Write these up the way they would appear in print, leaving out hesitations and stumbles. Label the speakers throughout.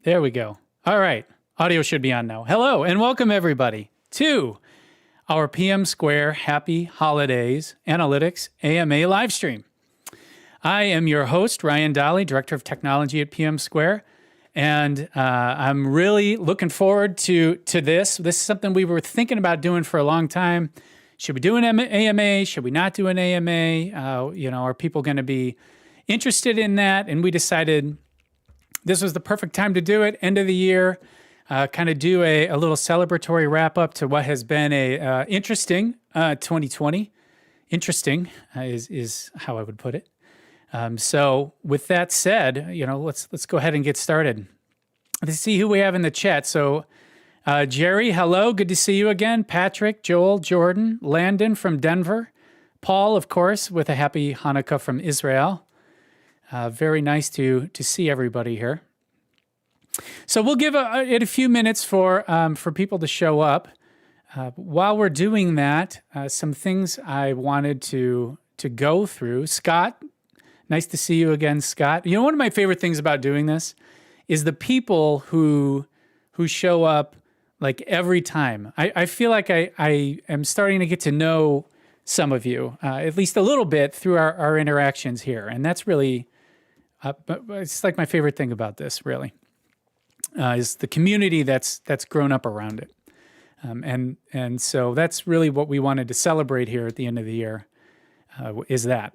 Speaker 1: There we go. All right. Audio should be on now. Hello and welcome everybody to our PM Square Happy Holidays Analytics AMA live stream. I am your host, Ryan Dolley, Director of Technology at PM Square, and I'm really looking forward to this. This is something we were thinking about doing for a long time. Should we do an AMA? Should we not do an AMA? Are people going to be interested in that? And we decided this was the perfect time to do it, end of the year, kind of do a little celebratory wrap up to what has been a interesting 2020. Interesting is how I would put it. So with that said, let's go ahead and get started. Let's see who we have in the chat. So Jerry, hello, good to see you again. Patrick, Joel, Jordan, Landon from Denver, Paul, of course, with a happy Hanukkah from Israel. Very nice to see everybody here. So we'll give it a few minutes for people to show up. While we're doing that, some things I wanted to go through. Scott, nice to see you again, Scott. One of my favorite things about doing this is the people who show up like every time. I feel like I am starting to get to know some of you, at least a little bit through our interactions here. And that's really, it's like my favorite thing about this, really, is the community that's grown up around it. And so that's really what we wanted to celebrate here at the end of the year, is that.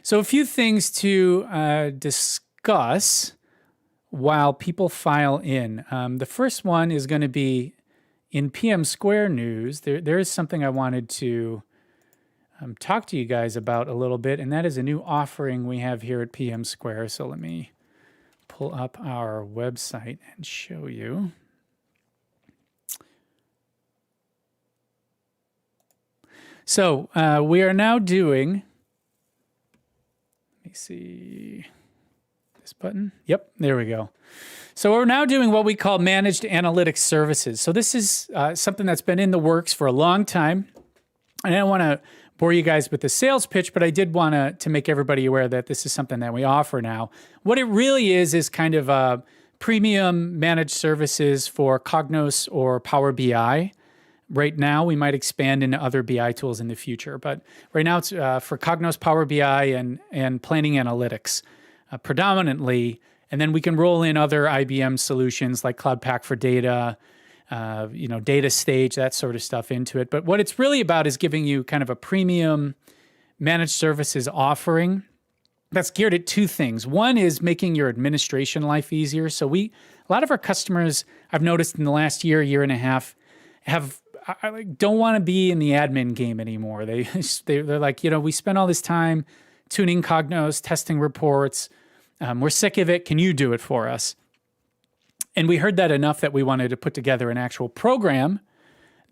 Speaker 1: So a few things to discuss while people file in. The first one is going to be in PM Square news. There is something I wanted to talk to you guys about a little bit, and that is a new offering we have here at PM Square. So let me pull up our website and show you. So we are now doing, let me see, this button. Yep, there we go. So we're now doing what we call managed analytics services. So this is something that's been in the works for a long time. And I don't want to bore you guys with the sales pitch, but I did want to make everybody aware that this is something that we offer now. What it really is kind of a premium managed services for Cognos or Power BI. Right now, we might expand into other BI tools in the future, but right now it's for Cognos, Power BI, and planning analytics predominantly, and then we can roll in other IBM solutions like Cloud Pak for Data, Data Stage, that sort of stuff into it. But what it's really about is giving you kind of a premium managed services offering that's geared at two things. One is making your administration life easier. So a lot of our customers, I've noticed in the last year and a half, don't want to be in the admin game anymore. They're like, we spent all this time tuning Cognos, testing reports. We're sick of it. Can you do it for us? And we heard that enough that we wanted to put together an actual program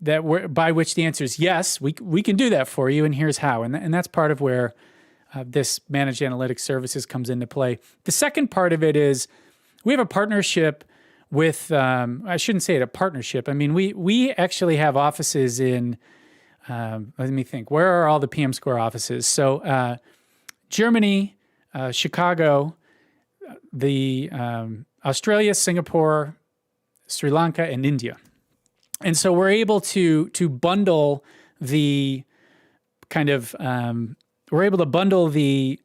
Speaker 1: by which the answer is yes, we can do that for you, and here's how. And that's part of where this managed analytics services comes into play. The second part of it is we have a partnership with, I shouldn't say it a partnership. I mean, we actually have offices in, let me think, where are all the PM Square offices? So Germany, Chicago, the Australia, Singapore, Sri Lanka, and India. And so we're able to bundle the kind of, we're able to bundle the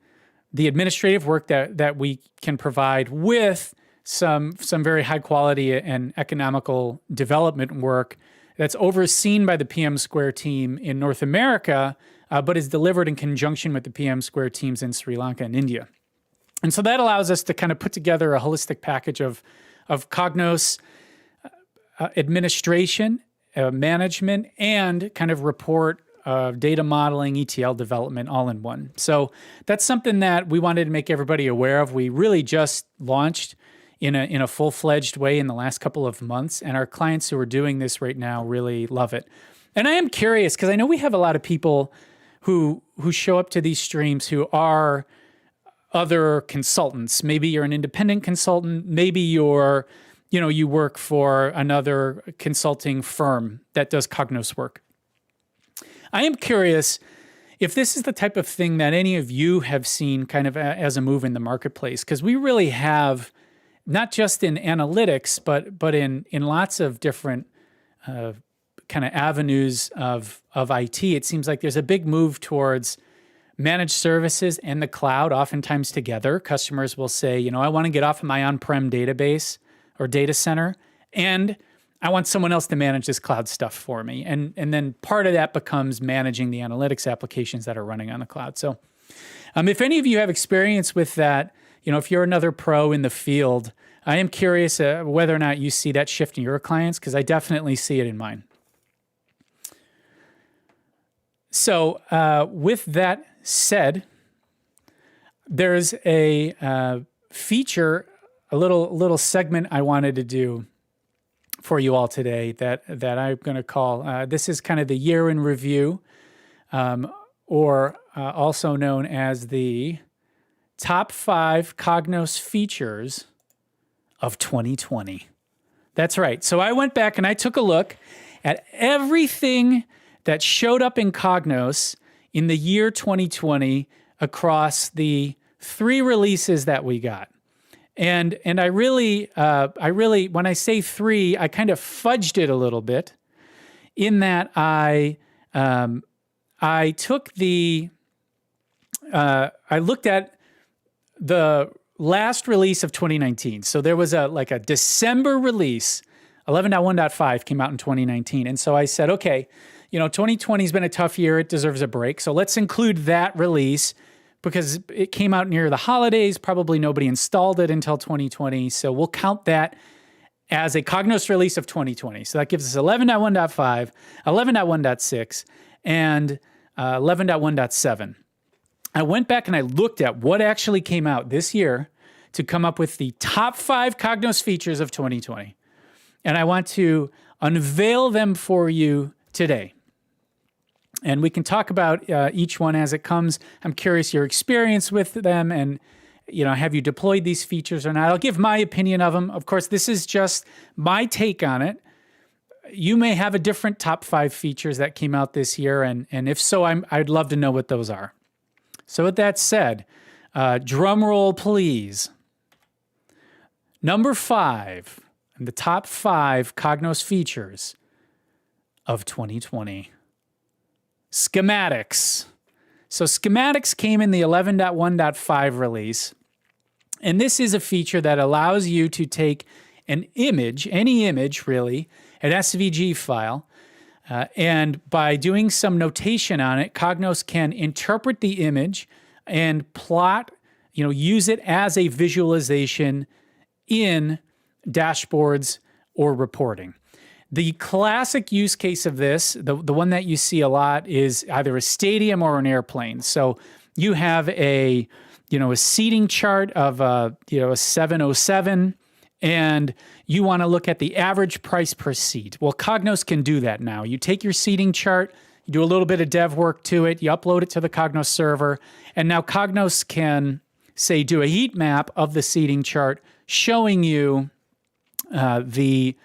Speaker 1: administrative work that we can provide with some very high quality and economical development work that's overseen by the PM Square team in North America, but is delivered in conjunction with the PM Square teams in Sri Lanka and India. And so that allows us to kind of put together a holistic package of Cognos administration, management, and kind of report data modeling, ETL development all in one. So that's something that we wanted to make everybody aware of. We really just launched in a full-fledged way in the last couple of months, and our clients who are doing this right now really love it. And I am curious, because I know we have a lot of people who show up to these streams who are other consultants. Maybe you're an independent consultant. Maybe you work for another consulting firm that does Cognos work. I am curious if this is the type of thing that any of you have seen kind of as a move in the marketplace, because we really have not just in analytics, but in lots of different kind of avenues of IT. It seems like there's a big move towards managed services and the cloud, oftentimes together. Customers will say, I want to get off of my on-prem database or data center, and I want someone else to manage this cloud stuff for me. And then part of that becomes managing the analytics applications that are running on the cloud. So if any of you have experience with that, if you're another pro in the field, I am curious whether or not you see that shift in your clients, because I definitely see it in mine. So with that said, there's a feature, a little segment I wanted to do for you all today that I'm going to call, this is kind of the year in review, or also known as the top 5 Cognos features of 2020. That's right. So I went back and I took a look at everything that showed up in Cognos in the year 2020 across the 3 releases that we got. And I really, when I say 3, I kind of fudged it a little bit in that I took I looked at the last release of 2019. So there was a December release, 11.1.5 came out in 2019. And so I said, okay, 2020 has been a tough year. It deserves a break. So let's include that release because it came out near the holidays. Probably nobody installed it until 2020. So we'll count that as a Cognos release of 2020. So that gives us 11.1.5, 11.1.6, and 11.1.7. I went back and I looked at what actually came out this year to come up with the top 5 Cognos features of 2020. And I want to unveil them for you today. And we can talk about each one as it comes. I'm curious your experience with them and, have you deployed these features or not? I'll give my opinion of them. Of course, this is just my take on it. You may have a different top 5 features that came out this year. And if so, I'd love to know what those are. So with that said, drum roll, please. Number 5, the top 5 Cognos features of 2020. Schematics. So schematics came in the 11.1.5 release. And this is a feature that allows you to take an image, any image really, an SVG file, and by doing some notation on it, Cognos can interpret the image and plot, use it as a visualization in dashboards or reporting. The classic use case of this, the one that you see a lot, is either a stadium or an airplane. So you have a seating chart of a 707, and you want to look at the average price per seat. Well, Cognos can do that now. You take your seating chart, you do a little bit of dev work to it, you upload it to the Cognos server, and now Cognos can, say, do a heat map of the seating chart showing you the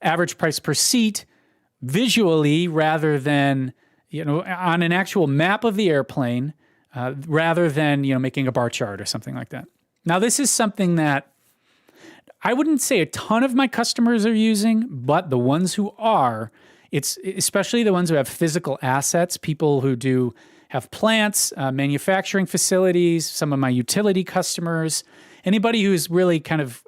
Speaker 1: average price per seat visually rather than, on an actual map of the airplane, rather than, making a bar chart or something like that. Now, this is something that I wouldn't say a ton of my customers are using, but the ones who are, it's especially the ones who have physical assets, people who have plants, manufacturing facilities, some of my utility customers, anybody who's really kind of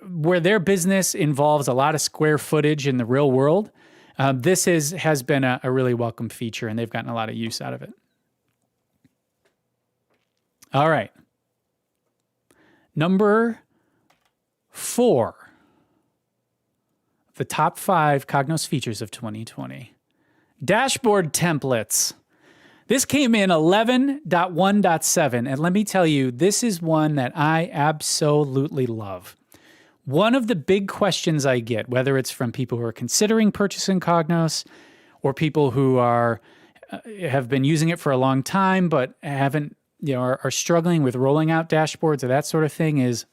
Speaker 1: where their business involves a lot of square footage in the real world. This has been a really welcome feature, and they've gotten a lot of use out of it. All right. Number 4, the top 5 Cognos features of 2020. Dashboard templates. This came in 11.1.7, and let me tell you, this is one that I absolutely love. One of the big questions I get, whether it's from people who are considering purchasing Cognos or people who have been using it for a long time but haven't, are struggling with rolling out dashboards or that sort of thing, is,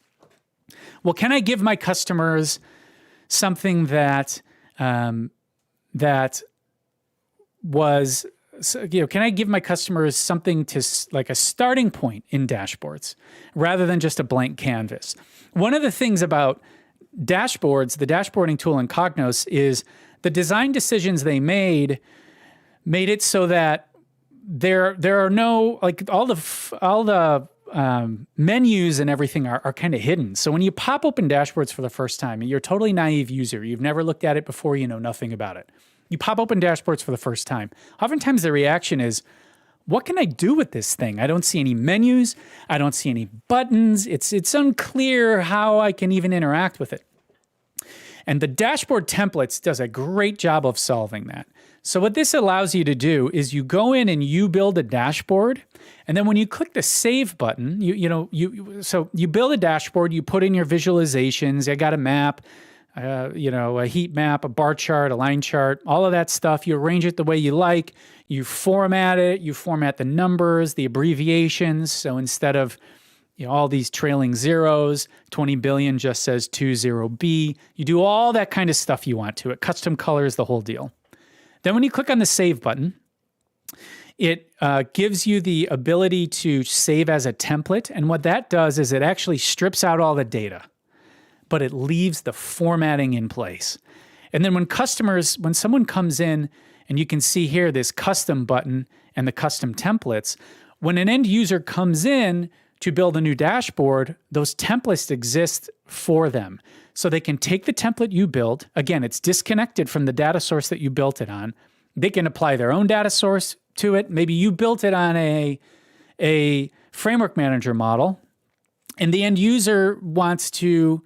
Speaker 1: well, can I give my customers something that was can I give my customers something like a starting point in dashboards rather than just a blank canvas? One of the things about dashboards, the dashboarding tool in Cognos, is the design decisions they made it so that there are no, like, all the menus and everything are kind of hidden. So when you pop open dashboards for the first time, and you're a totally naive user, you've never looked at it before, you know nothing about it. You pop open dashboards for the first time. Oftentimes the reaction is, what can I do with this thing? I don't see any menus. I don't see any buttons. It's unclear how I can even interact with it. And the dashboard templates does a great job of solving that. So what this allows you to do is you go in and you build a dashboard, and then when you click the save button, so you build a dashboard, you put in your visualizations. I got a map, a heat map, a bar chart, a line chart, all of that stuff. You arrange it the way you like. You format it. You format the numbers, the abbreviations. So instead of all these trailing zeros, 20 billion just says 20B. You do all that kind of stuff you want to it. Custom colors, the whole deal. Then when you click on the save button, it gives you the ability to save as a template. And what that does is it actually strips out all the data, but it leaves the formatting in place. And then when someone comes in, and you can see here this custom button and the custom templates, when an end user comes in to build a new dashboard, those templates exist for them. So they can take the template you built. Again, it's disconnected from the data source that you built it on. They can apply their own data source to it. Maybe you built it on a framework manager model, and the end user wants to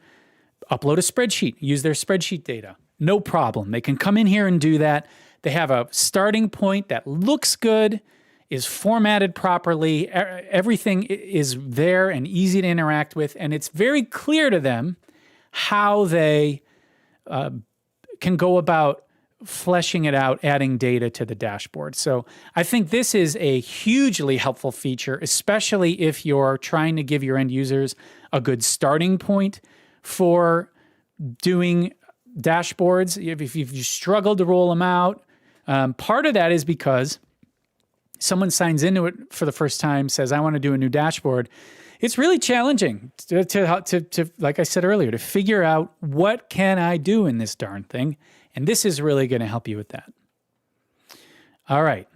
Speaker 1: upload a spreadsheet, use their spreadsheet data. No problem. They can come in here and do that. They have a starting point that looks good, is formatted properly. Everything is there and easy to interact with, and it's very clear to them how they can go about fleshing it out, adding data to the dashboard. So I think this is a hugely helpful feature, especially if you're trying to give your end users a good starting point for doing dashboards. If you've struggled to roll them out, part of that is because someone signs into it for the first time, says, I want to do a new dashboard. It's really challenging to, like I said earlier, to figure out what can I do in this darn thing. And this is really going to help you with that. All right.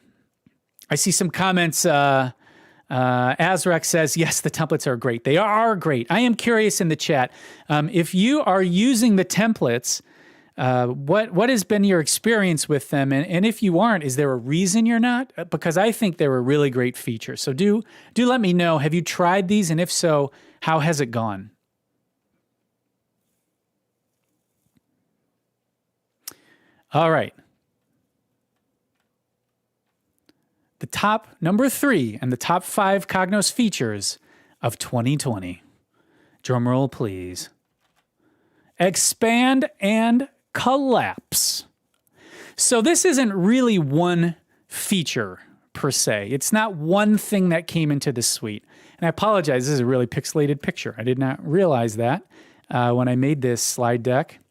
Speaker 1: I see some comments. Azraq says, yes, the templates are great. They are great. I am curious in the chat. If you are using the templates, what has been your experience with them? And if you aren't, is there a reason you're not? Because I think they're a really great feature. So do let me know. Have you tried these? And if so, how has it gone? All right. The top number 3 and the top 5 Cognos features of 2020. Drum roll, please. Expand and collapse. So this isn't really one feature per se. It's not one thing that came into the suite. And I apologize, this is a really pixelated picture. I did not realize that when I made this slide deck.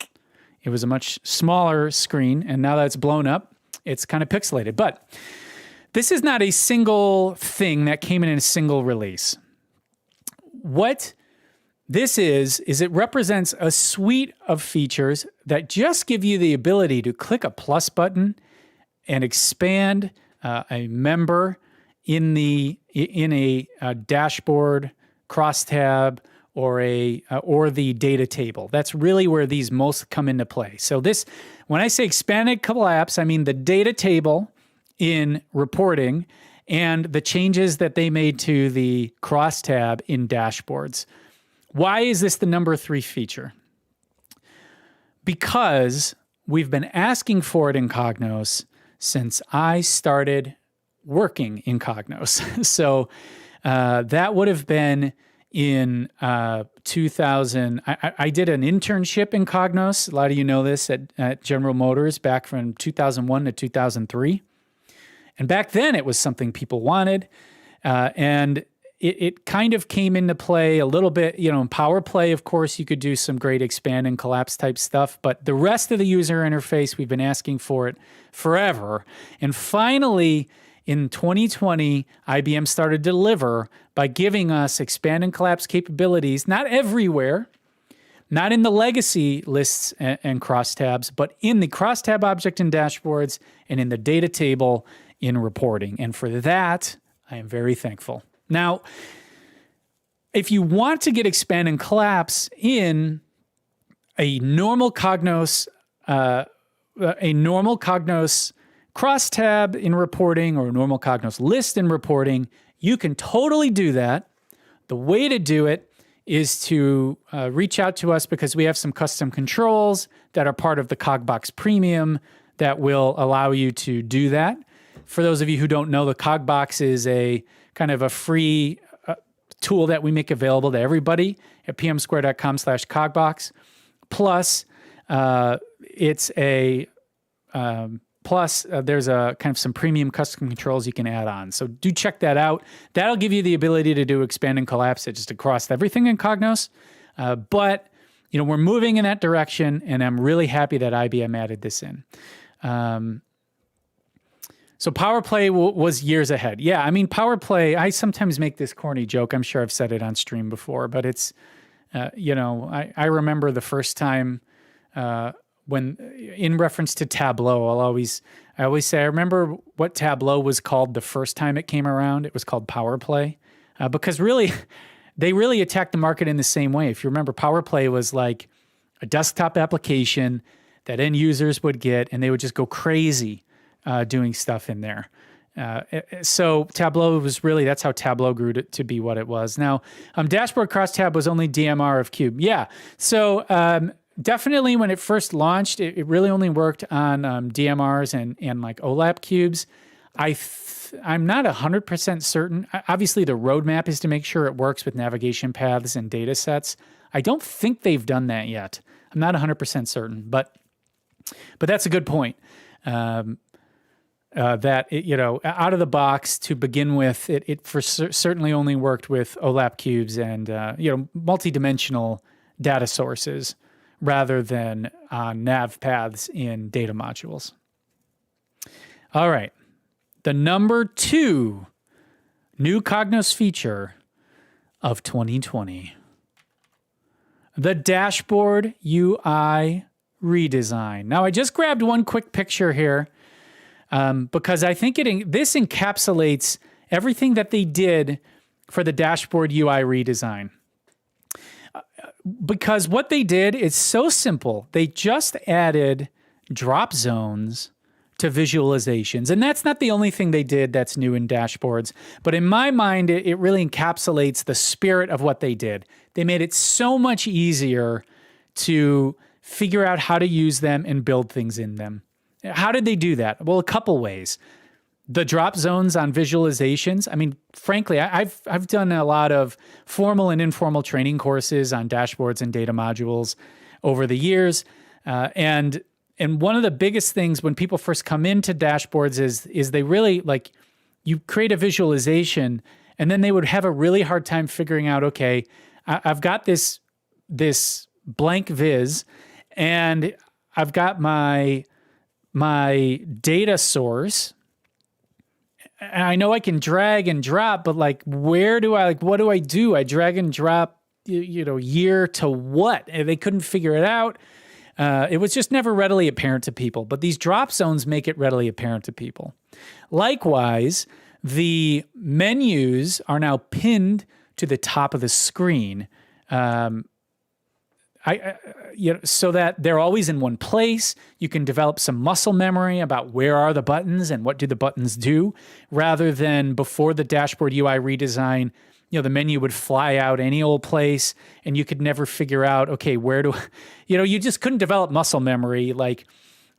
Speaker 1: It was a much smaller screen, and now that it's blown up, it's kind of pixelated. But this is not a single thing that came in a single release. What this is it represents a suite of features that just give you the ability to click a plus button and expand a member in a dashboard, crosstab, or the data table. That's really where these most come into play. So when I say expanded collapse, I mean the data table in reporting and the changes that they made to the crosstab in dashboards. Why is this the number 3 feature? Because we've been asking for it in Cognos since I started working in Cognos. So that would have been in 2000. I did an internship in Cognos. A lot of you know this at General Motors back from 2001 to 2003. And back then it was something people wanted. And it kind of came into play a little bit, in Power Play, of course, you could do some great expand and collapse type stuff, but the rest of the user interface, we've been asking for it forever. And finally, in 2020, IBM started to deliver by giving us expand and collapse capabilities, not everywhere, not in the legacy lists and crosstabs, but in the crosstab object in dashboards and in the data table in reporting. And for that, I am very thankful. Now, if you want to get expand and collapse in a normal Cognos crosstab in reporting or a normal Cognos list in reporting, you can totally do that. The way to do it is to reach out to us because we have some custom controls that are part of the CogBox Premium that will allow you to do that. For those of you who don't know, the CogBox is a kind of a free tool that we make available to everybody at pmsquare.com/cogbox. Plus, there's a kind of some premium custom controls you can add on. So do check that out. That'll give you the ability to do expand and collapse it just across everything in Cognos. But we're moving in that direction, and I'm really happy that IBM added this in. So PowerPlay was years ahead. Yeah, I mean, PowerPlay, I sometimes make this corny joke. I'm sure I've said it on stream before, but it's, I remember the first time when, in reference to Tableau, I always say, I remember what Tableau was called the first time it came around. It was called PowerPlay, because really, they really attacked the market in the same way. If you remember, PowerPlay was like a desktop application that end users would get, and they would just go crazy doing stuff in there. So Tableau was really, that's how Tableau grew to be what it was. Now, Dashboard Crosstab was only DMR of Cube. Yeah, so definitely when it first launched, it really only worked on DMRs and like OLAP cubes. I'm not 100% certain. Obviously, the roadmap is to make sure it works with navigation paths and data sets. I don't think they've done that yet. I'm not 100% certain, but that's a good point. That out of the box to begin with, it certainly only worked with OLAP cubes and multidimensional data sources rather than nav paths in data modules. All right, the number 2 new Cognos feature of 2020, the dashboard UI redesign. Now, I just grabbed one quick picture here. Because I think this encapsulates everything that they did for the dashboard UI redesign. Because what they did is so simple. They just added drop zones to visualizations. And that's not the only thing they did that's new in dashboards. But in my mind, it really encapsulates the spirit of what they did. They made it so much easier to figure out how to use them and build things in them. How did they do that? Well, a couple ways. The drop zones on visualizations. I mean, frankly, I've done a lot of formal and informal training courses on dashboards and data modules over the years. And one of the biggest things when people first come into dashboards is they really, like, you create a visualization and then they would have a really hard time figuring out, okay, I've got this blank viz and I've got my data source, and I know I can drag and drop, but like, what do I do? I drag and drop, year to what? And they couldn't figure it out. It was just never readily apparent to people, but these drop zones make it readily apparent to people. Likewise, the menus are now pinned to the top of the screen. So that they're always in one place. You can develop some muscle memory about where are the buttons and what do the buttons do, rather than before the dashboard UI redesign, the menu would fly out any old place and you could never figure out, okay, where do, you just couldn't develop muscle memory. Like,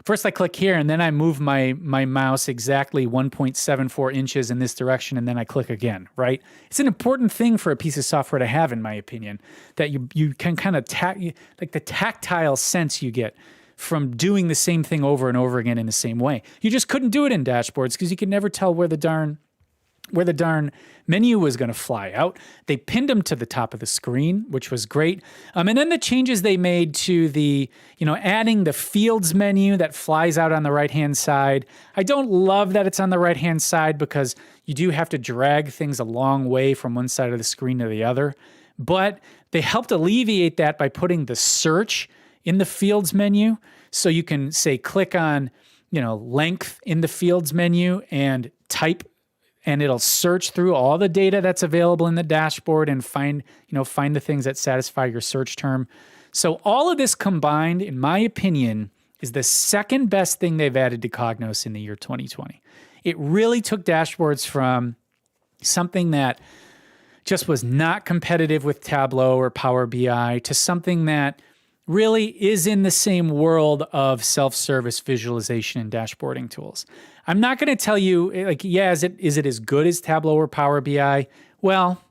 Speaker 1: first I click here and then I move my mouse exactly 1.74 inches in this direction and then I click again, right? It's an important thing for a piece of software to have, in my opinion, that you can kind of, like the tactile sense you get from doing the same thing over and over again in the same way. You just couldn't do it in dashboards because you could never tell where the darn where the darn menu was going to fly out. They pinned them to the top of the screen, which was great. And then the changes they made to the, adding the fields menu that flies out on the right-hand side. I don't love that it's on the right-hand side because you do have to drag things a long way from one side of the screen to the other. But they helped alleviate that by putting the search in the fields menu. So you can say, click on, length in the fields menu and type, and it'll search through all the data that's available in the dashboard and find the things that satisfy your search term. So all of this combined, in my opinion, is the second best thing they've added to Cognos in the year 2020. It really took dashboards from something that just was not competitive with Tableau or Power BI to something that really is in the same world of self-service visualization and dashboarding tools. I'm not going to tell you, is it as good as Tableau or Power BI? Well,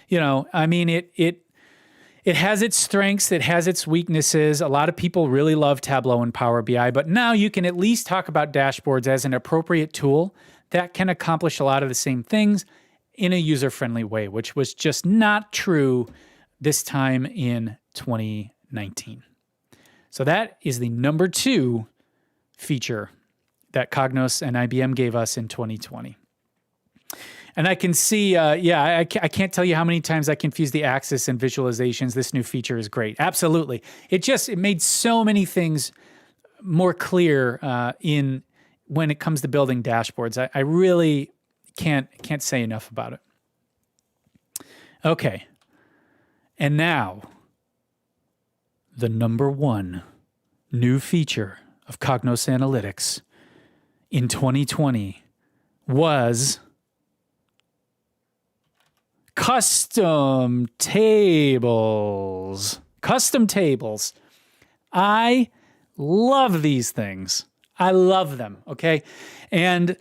Speaker 1: it has its strengths, it has its weaknesses. A lot of people really love Tableau and Power BI, but now you can at least talk about dashboards as an appropriate tool that can accomplish a lot of the same things in a user-friendly way, which was just not true this time in 2019. So that is the number 2 feature that Cognos and IBM gave us in 2020. And I can see, I can't tell you how many times I confused the axis and visualizations. This new feature is great. Absolutely. It made so many things more clear when it comes to building dashboards. I really can't say enough about it. Okay. And now, the number 1 new feature of Cognos Analytics in 2020 was custom tables. Custom tables. I love these things. I love them, okay? And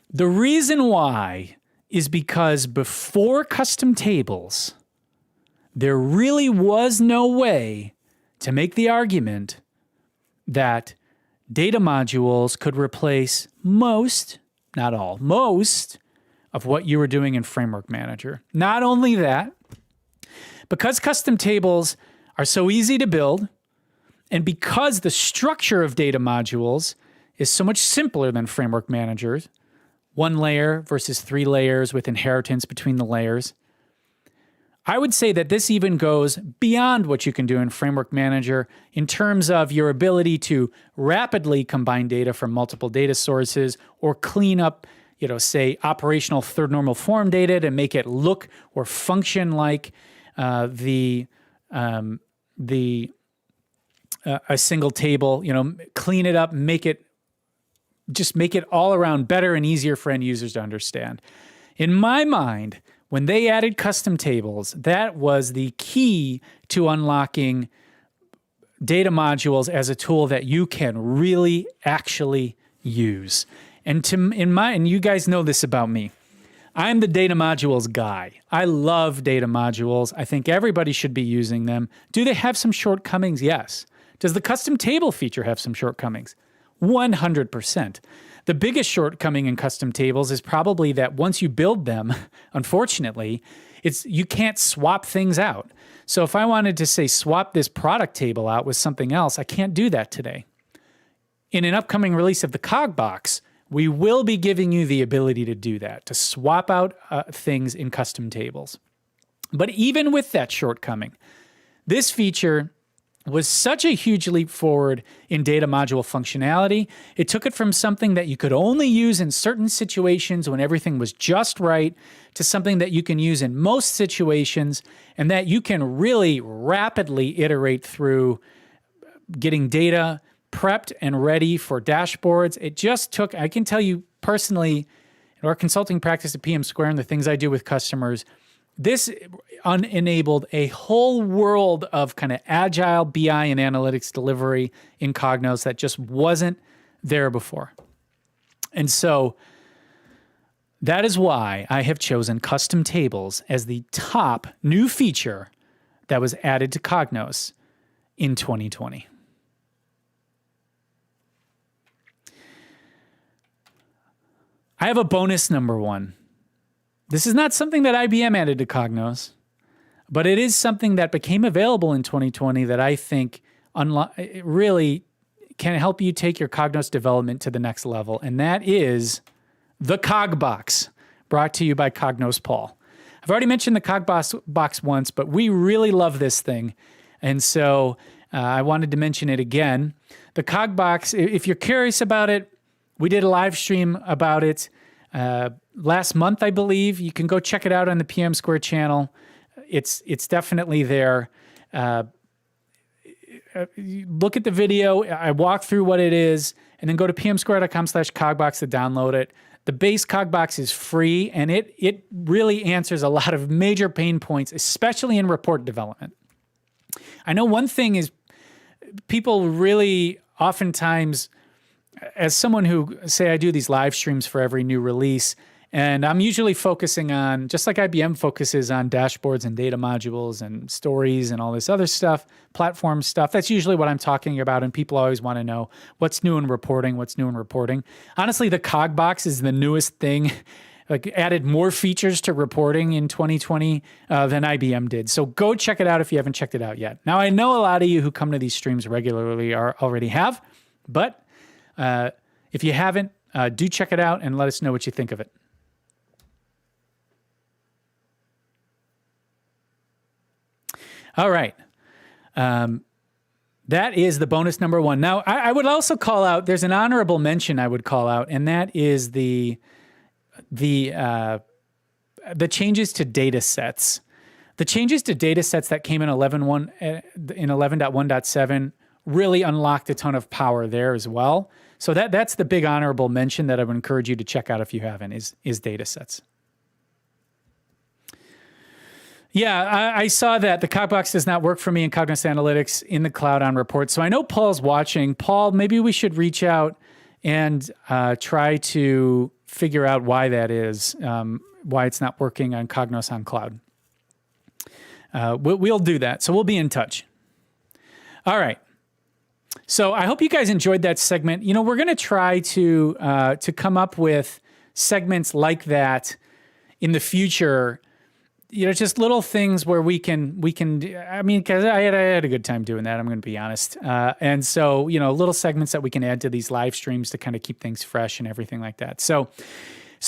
Speaker 1: the reason why is because before custom tables, there really was no way to make the argument that data modules could replace most, not all, most of what you were doing in Framework Manager. Not only that, because custom tables are so easy to build, and because the structure of data modules is so much simpler than Framework Manager, 1 layer versus 3 layers with inheritance between the layers, I would say that this even goes beyond what you can do in Framework Manager in terms of your ability to rapidly combine data from multiple data sources or clean up, say operational third normal form data to make it look or function like a single table, clean it up, make it all around better and easier for end users to understand. In my mind, when they added custom tables, that was the key to unlocking data modules as a tool that you can really actually use. And you guys know this about me. I'm the data modules guy. I love data modules. I think everybody should be using them. Do they have some shortcomings? Yes. Does the custom table feature have some shortcomings? 100%. The biggest shortcoming in custom tables is probably that once you build them, unfortunately, you can't swap things out. So if I wanted to say swap this product table out with something else, I can't do that today. In an upcoming release of the Cogbox, we will be giving you the ability to do that, to swap out things in custom tables. But even with that shortcoming, this feature was such a huge leap forward in data module functionality. It took it from something that you could only use in certain situations when everything was just right to something that you can use in most situations and that you can really rapidly iterate through getting data prepped and ready for dashboards. It just took, I can tell you personally, in our consulting practice at PM Square and the things I do with customers, this enabled a whole world of kind of agile BI and analytics delivery in Cognos that just wasn't there before. And so that is why I have chosen custom tables as the top new feature that was added to Cognos in 2020. I have a bonus number 1. This is not something that IBM added to Cognos, but it is something that became available in 2020 that I think really can help you take your Cognos development to the next level, and that is the Cog Box, brought to you by Cognos Paul. I've already mentioned the Cog Box once, but we really love this thing, and so I wanted to mention it again. The Cog Box, if you're curious about it, we did a live stream about it last month, I believe. You can go check it out on the PM Square channel. It's definitely there. Look at the video. I walk through what it is, and then go to pmsquare.com/cogbox to download it. The base Cogbox is free, and it really answers a lot of major pain points, especially in report development. I know one thing is people really oftentimes, as someone who, say I do these live streams for every new release, and I'm usually focusing on, just like IBM focuses on dashboards and data modules and stories and all this other stuff, platform stuff. That's usually what I'm talking about, and people always want to know what's new in reporting, Honestly, the Cogbox is the newest thing, like added more features to reporting in 2020 than IBM did. So go check it out if you haven't checked it out yet. Now, I know a lot of you who come to these streams regularly already have, but if you haven't, do check it out and let us know what you think of it. All right. That is the bonus number one. Now, I would also call out, there's an honorable mention I would call out, and that is the changes to data sets. The changes to data sets that came in 11.1.7 really unlocked a ton of power there as well. So that's the big honorable mention that I would encourage you to check out if you haven't, is data sets. Yeah, I saw that the Cogbox does not work for me in Cognos Analytics in the cloud on reports. So I know Paul's watching. Paul, maybe we should reach out and try to figure out why that is, why it's not working on Cognos on cloud. We'll do that. So we'll be in touch. All right. So I hope you guys enjoyed that segment. You know, we're going to try to come up with segments like that in the future. You know, just little things where we can. I mean, because I had a good time doing that. I'm going to be honest. And so, you know, little segments that we can add to these live streams to kind of keep things fresh and everything like that. So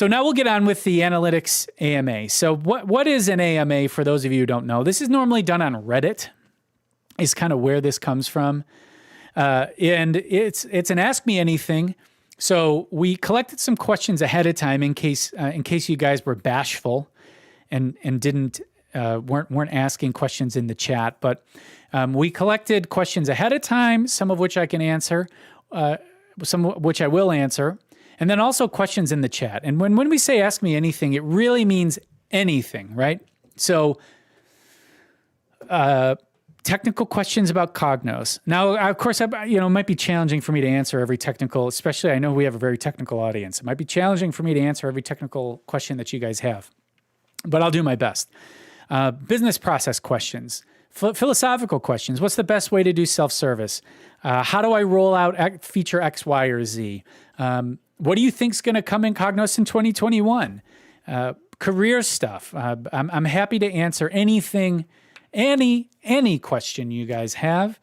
Speaker 1: now we'll get on with the analytics AMA. So what is an AMA for those of you who don't know? This is normally done on Reddit. Is kind of where this comes from, and it's an Ask Me Anything. So we collected some questions ahead of time in case you guys were bashful and weren't asking questions in the chat. But we collected questions ahead of time, some of which I can answer, some of which I will answer, and then also questions in the chat. And when we say Ask Me Anything, it really means anything, right? So technical questions about Cognos. Now, of course, it might be challenging for me to answer every technical, especially I know we have a very technical audience. It might be challenging for me to answer every technical question that you guys have, but I'll do my best. Business process questions, philosophical questions. What's the best way to do self-service? How do I roll out feature X, Y, or Z? What do you think is going to come in Cognos in 2021? Career stuff. I'm happy to answer anything, any question you guys have,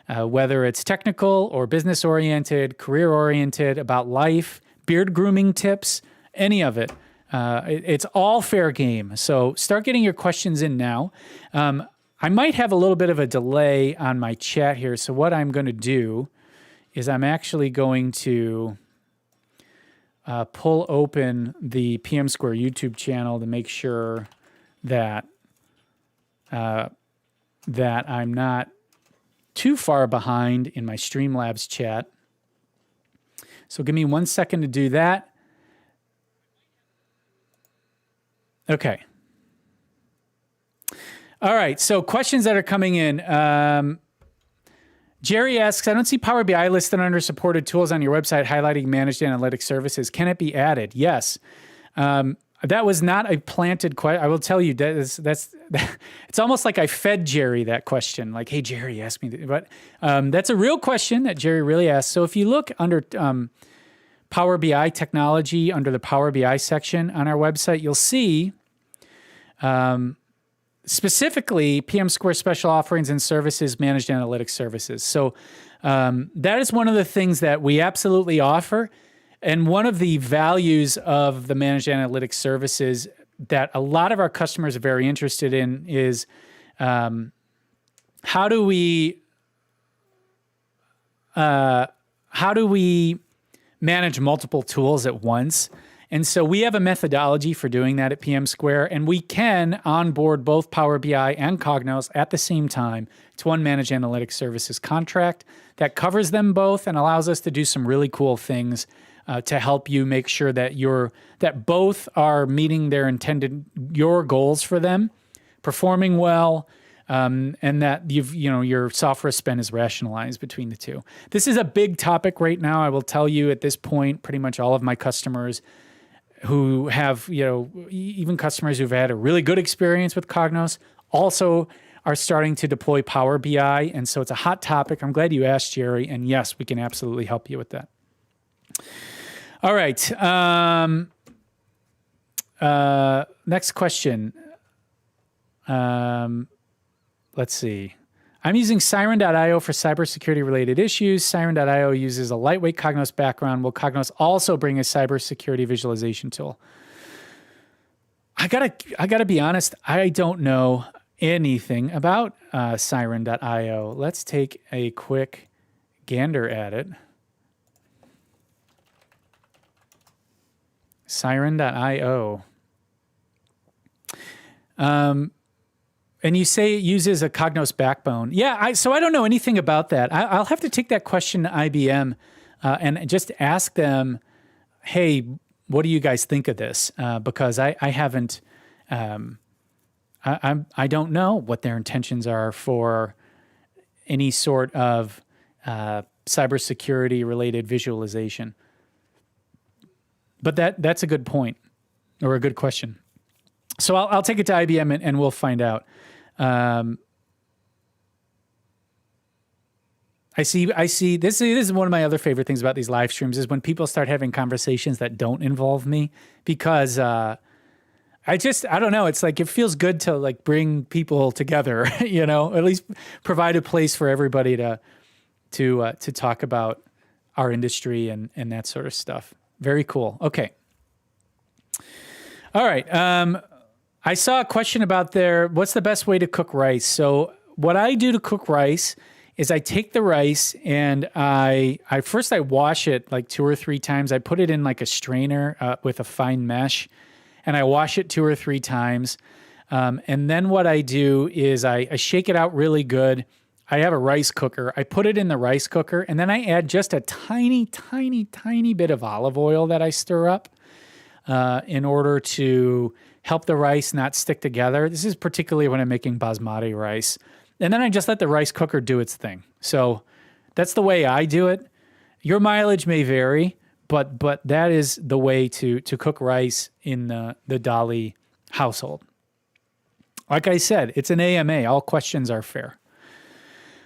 Speaker 1: whether it's technical or business-oriented, career-oriented, about life, beard grooming tips, any of it. It's all fair game. So start getting your questions in now. I might have a little bit of a delay on my chat here. So what I'm going to do is I'm actually going to pull open the PM Square YouTube channel to make sure that that I'm not too far behind in my Streamlabs chat. So give me 1 second to do that. Okay. All right, so questions that are coming in. Jerry asks, I don't see Power BI listed under supported tools on your website highlighting managed analytics services. Can it be added? Yes. That was not a planted question. I will tell you, that's it's almost like I fed Jerry that question. Like, hey, Jerry, ask me. But that's a real question that Jerry really asked. So if you look under Power BI technology, under the Power BI section on our website, you'll see specifically PM Square Special Offerings and Services, Managed Analytics Services. So that is one of the things that we absolutely offer. And one of the values of the Managed Analytics Services that a lot of our customers are very interested in is how do we manage multiple tools at once? And so we have a methodology for doing that at PM Square, and we can onboard both Power BI and Cognos at the same time to one Managed Analytics Services contract that covers them both and allows us to do some really cool things to help you make sure that that both are meeting your goals for them, performing well, and that your software spend is rationalized between the two. This is a big topic right now. I will tell you at this point, pretty much all of my customers who have, even customers who've had a really good experience with Cognos also are starting to deploy Power BI. And so it's a hot topic. I'm glad you asked, Jerry. And yes, we can absolutely help you with that. All right. Next question. Let's see. I'm using Siren.io for cybersecurity related issues. Siren.io uses a lightweight Cognos background. Will Cognos also bring a cybersecurity visualization tool? I gotta be honest. I don't know anything about Siren.io. Let's take a quick gander at it. Siren.io. And you say it uses a Cognos backbone. Yeah, so I don't know anything about that. I'll have to take that question to IBM and just ask them, hey, what do you guys think of this? Because I haven't, I don't know what their intentions are for any sort of cybersecurity related visualization. But that's a good point, or a good question. So I'll take it to IBM and we'll find out. I see. This is one of my other favorite things about these live streams is when people start having conversations that don't involve me, because I don't know. It's like it feels good to like bring people together, at least provide a place for everybody to talk about our industry and that sort of stuff. Very cool. Okay. All right. I saw a question about what's the best way to cook rice? So what I do to cook rice is I take the rice and I first wash it like 2 or 3 times. I put it in like a strainer with a fine mesh, and I wash it 2 or 3 times. And then what I do is I shake it out really good. I have a rice cooker. I put it in the rice cooker, and then I add just a tiny, tiny, tiny bit of olive oil that I stir up in order to help the rice not stick together. This is particularly when I'm making basmati rice. And then I just let the rice cooker do its thing. So that's the way I do it. Your mileage may vary, but that is the way to cook rice in the Dolley household. Like I said, it's an AMA. All questions are fair.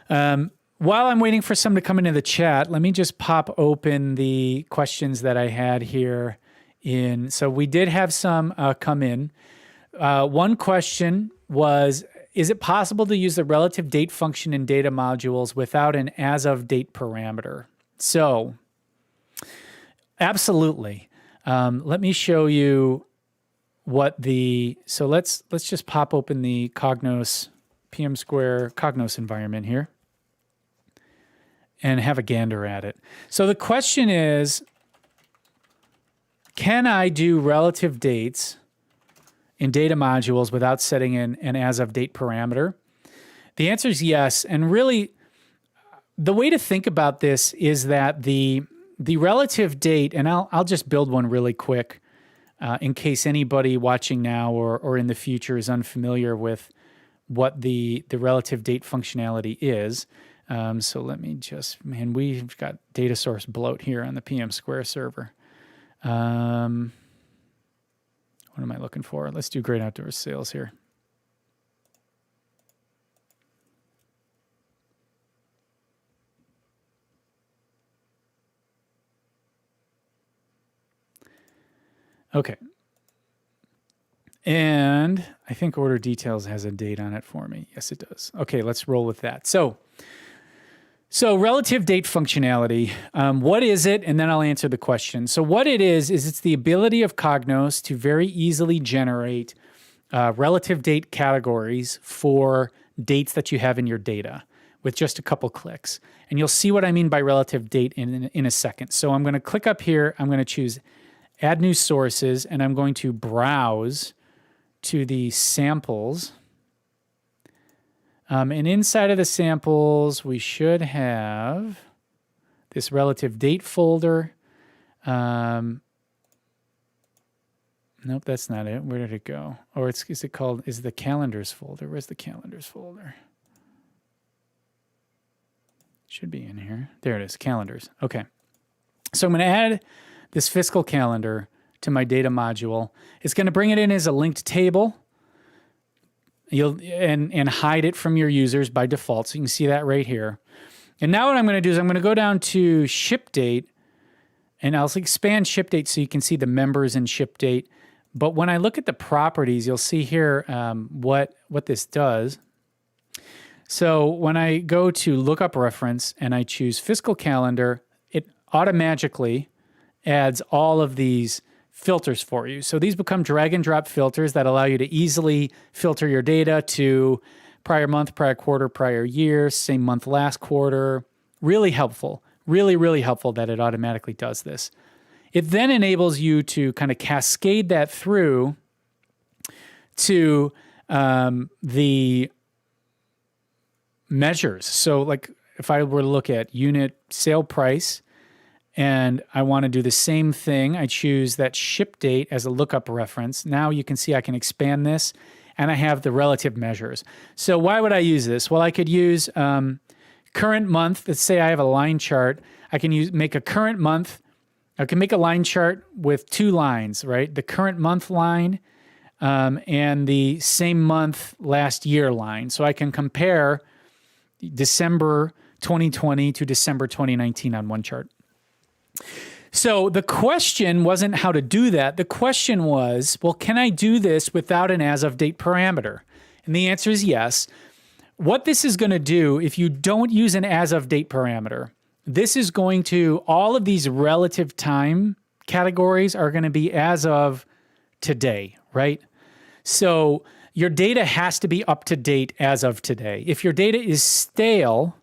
Speaker 1: While I'm waiting for some to come into the chat, let me just pop open the questions that I had here. So we did have some come in. One question was, is it possible to use the relative date function in data modules without an as of date parameter? So absolutely. Let me show you so let's just pop open the Cognos PM Square Cognos environment here and have a gander at it. So the question is, can I do relative dates in data modules without setting in an as-of-date parameter? The answer is yes. And really, the way to think about this is that the relative date, and I'll just build one really quick in case anybody watching now or in the future is unfamiliar with what the relative date functionality is. So let me we've got data source bloat here on the PM Square server. What am I looking for? Let's do Great Outdoors Sales here. Okay. And I think order details has a date on it for me. Yes, it does. Okay, let's roll with that. So relative date functionality, what is it? And then I'll answer the question. So what it is it's the ability of Cognos to very easily generate relative date categories for dates that you have in your data with just a couple clicks. And you'll see what I mean by relative date in a second. So I'm going to click up here. I'm going to choose Add New Sources, and I'm going to browse to the samples. And inside of the samples, we should have this relative date folder. Nope, that's not it. Where did it go? Or is it the calendars folder? Where's the calendars folder? Should be in here. There it is, calendars. Okay. So I'm going to add this fiscal calendar to my data module. It's going to bring it in as a linked table. And hide it from your users by default. So you can see that right here. And now what I'm going to do is I'm going to go down to ship date, and I'll expand ship date so you can see the members in ship date. But when I look at the properties, you'll see here what this does. So when I go to lookup reference and I choose fiscal calendar, it automatically adds all of these filters for you. So these become drag and drop filters that allow you to easily filter your data to prior month, prior quarter, prior year, same month last quarter. Really helpful. Really, really helpful that it automatically does this. It then enables you to kind of cascade that through to the measures. So like if I were to look at unit sale price and I want to do the same thing, I choose that ship date as a lookup reference. Now you can see I can expand this and I have the relative measures. So why would I use this? Well, I could use current month. Let's say I have a line chart. I can make a current month. I can make a line chart with two lines, right? The current month line and the same month last year line. So I can compare December 2020 to December 2019 on one chart. So the question wasn't how to do that. The question was, well, can I do this without an as of date parameter? And the answer is yes. What this is going to do, if you don't use an as of date parameter, this is going to, all of these relative time categories are going to be as of today, right? So your data has to be up to date as of today. If your data is stale,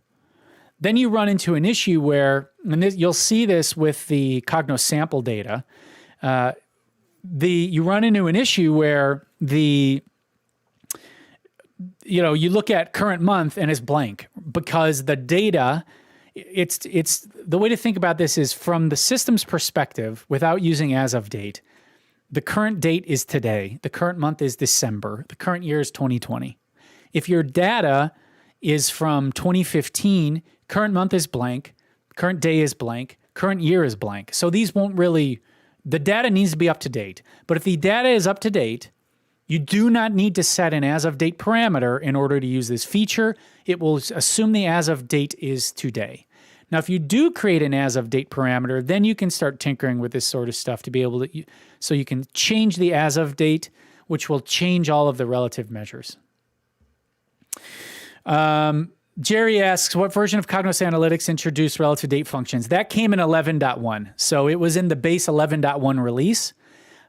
Speaker 1: then you run into an issue where, and you'll see this with the Cognos sample data, you run into an issue where you look at current month and it's blank because the data, it's the way to think about this is from the system's perspective without using as of date. The current date is today. The current month is December. The current year is 2020. If your data is from 2015, current month is blank, current day is blank, current year is blank. So these won't really, the data needs to be up to date. But if the data is up to date, you do not need to set an as of date parameter in order to use this feature. It will assume the as of date is today. Now, if you do create an as of date parameter, then you can start tinkering with this sort of stuff to be able to, so you can change the as of date, which will change all of the relative measures. Jerry asks, what version of Cognos Analytics introduced relative date functions? That came in 11.1. So it was in the base 11.1 release.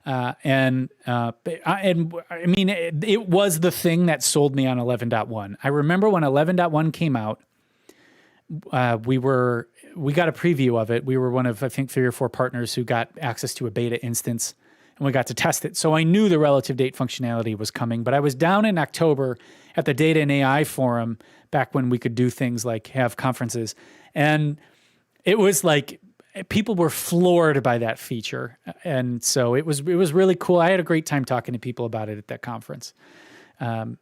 Speaker 1: I mean, it was the thing that sold me on 11.1. I remember when 11.1 came out, we got a preview of it. We were one of, I think, 3 or 4 partners who got access to a beta instance, and we got to test it. So I knew the relative date functionality was coming, but I was down in October at the Data and AI Forum back when we could do things like have conferences. And it was like, people were floored by that feature. And so it was really cool. I had a great time talking to people about it at that conference. It came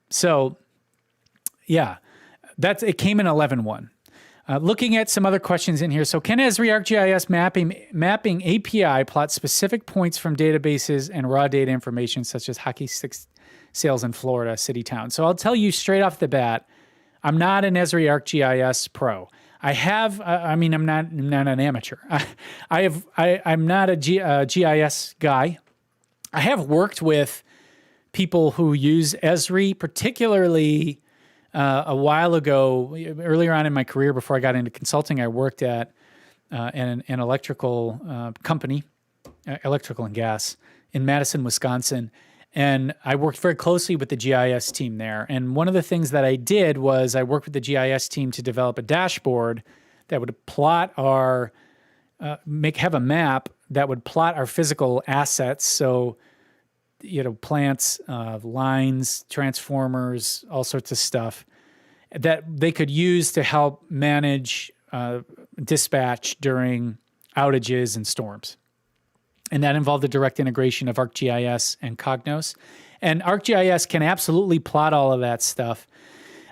Speaker 1: in 11.1. Looking at some other questions in here. So can ESRI ArcGIS mapping API plot specific points from databases and raw data information such as hockey stick sales in Florida, city, town? So I'll tell you straight off the bat, I'm not an ESRI ArcGIS pro. I have, I'm not an amateur. I'm not a GIS guy. I have worked with people who use ESRI, particularly a while ago, earlier on in my career before I got into consulting, I worked at an electrical company, electrical and gas, in Madison, Wisconsin. And I worked very closely with the GIS team there. And one of the things that I did was I worked with the GIS team to develop a dashboard that would plot our, have a map that would plot our physical assets. So, plants, lines, transformers, all sorts of stuff that they could use to help manage dispatch during outages and storms. And that involved the direct integration of ArcGIS and Cognos. And ArcGIS can absolutely plot all of that stuff.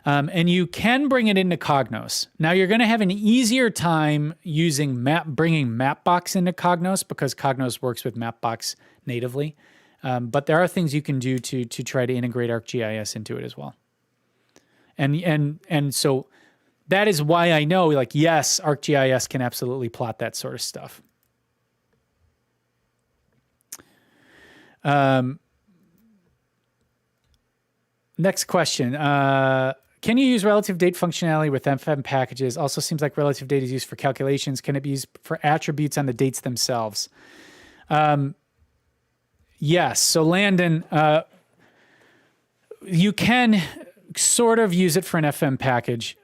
Speaker 1: And you can bring it into Cognos. Now, you're going to have an easier time bringing Mapbox into Cognos because Cognos works with Mapbox natively. But there are things you can do to try to integrate ArcGIS into it as well. And so that is why I know, yes, ArcGIS can absolutely plot that sort of stuff. Next question. Can you use relative date functionality with FM packages? Also seems like relative date is used for calculations. Can it be used for attributes on the dates themselves? Yes. So Landon, you can sort of use it for an FM package.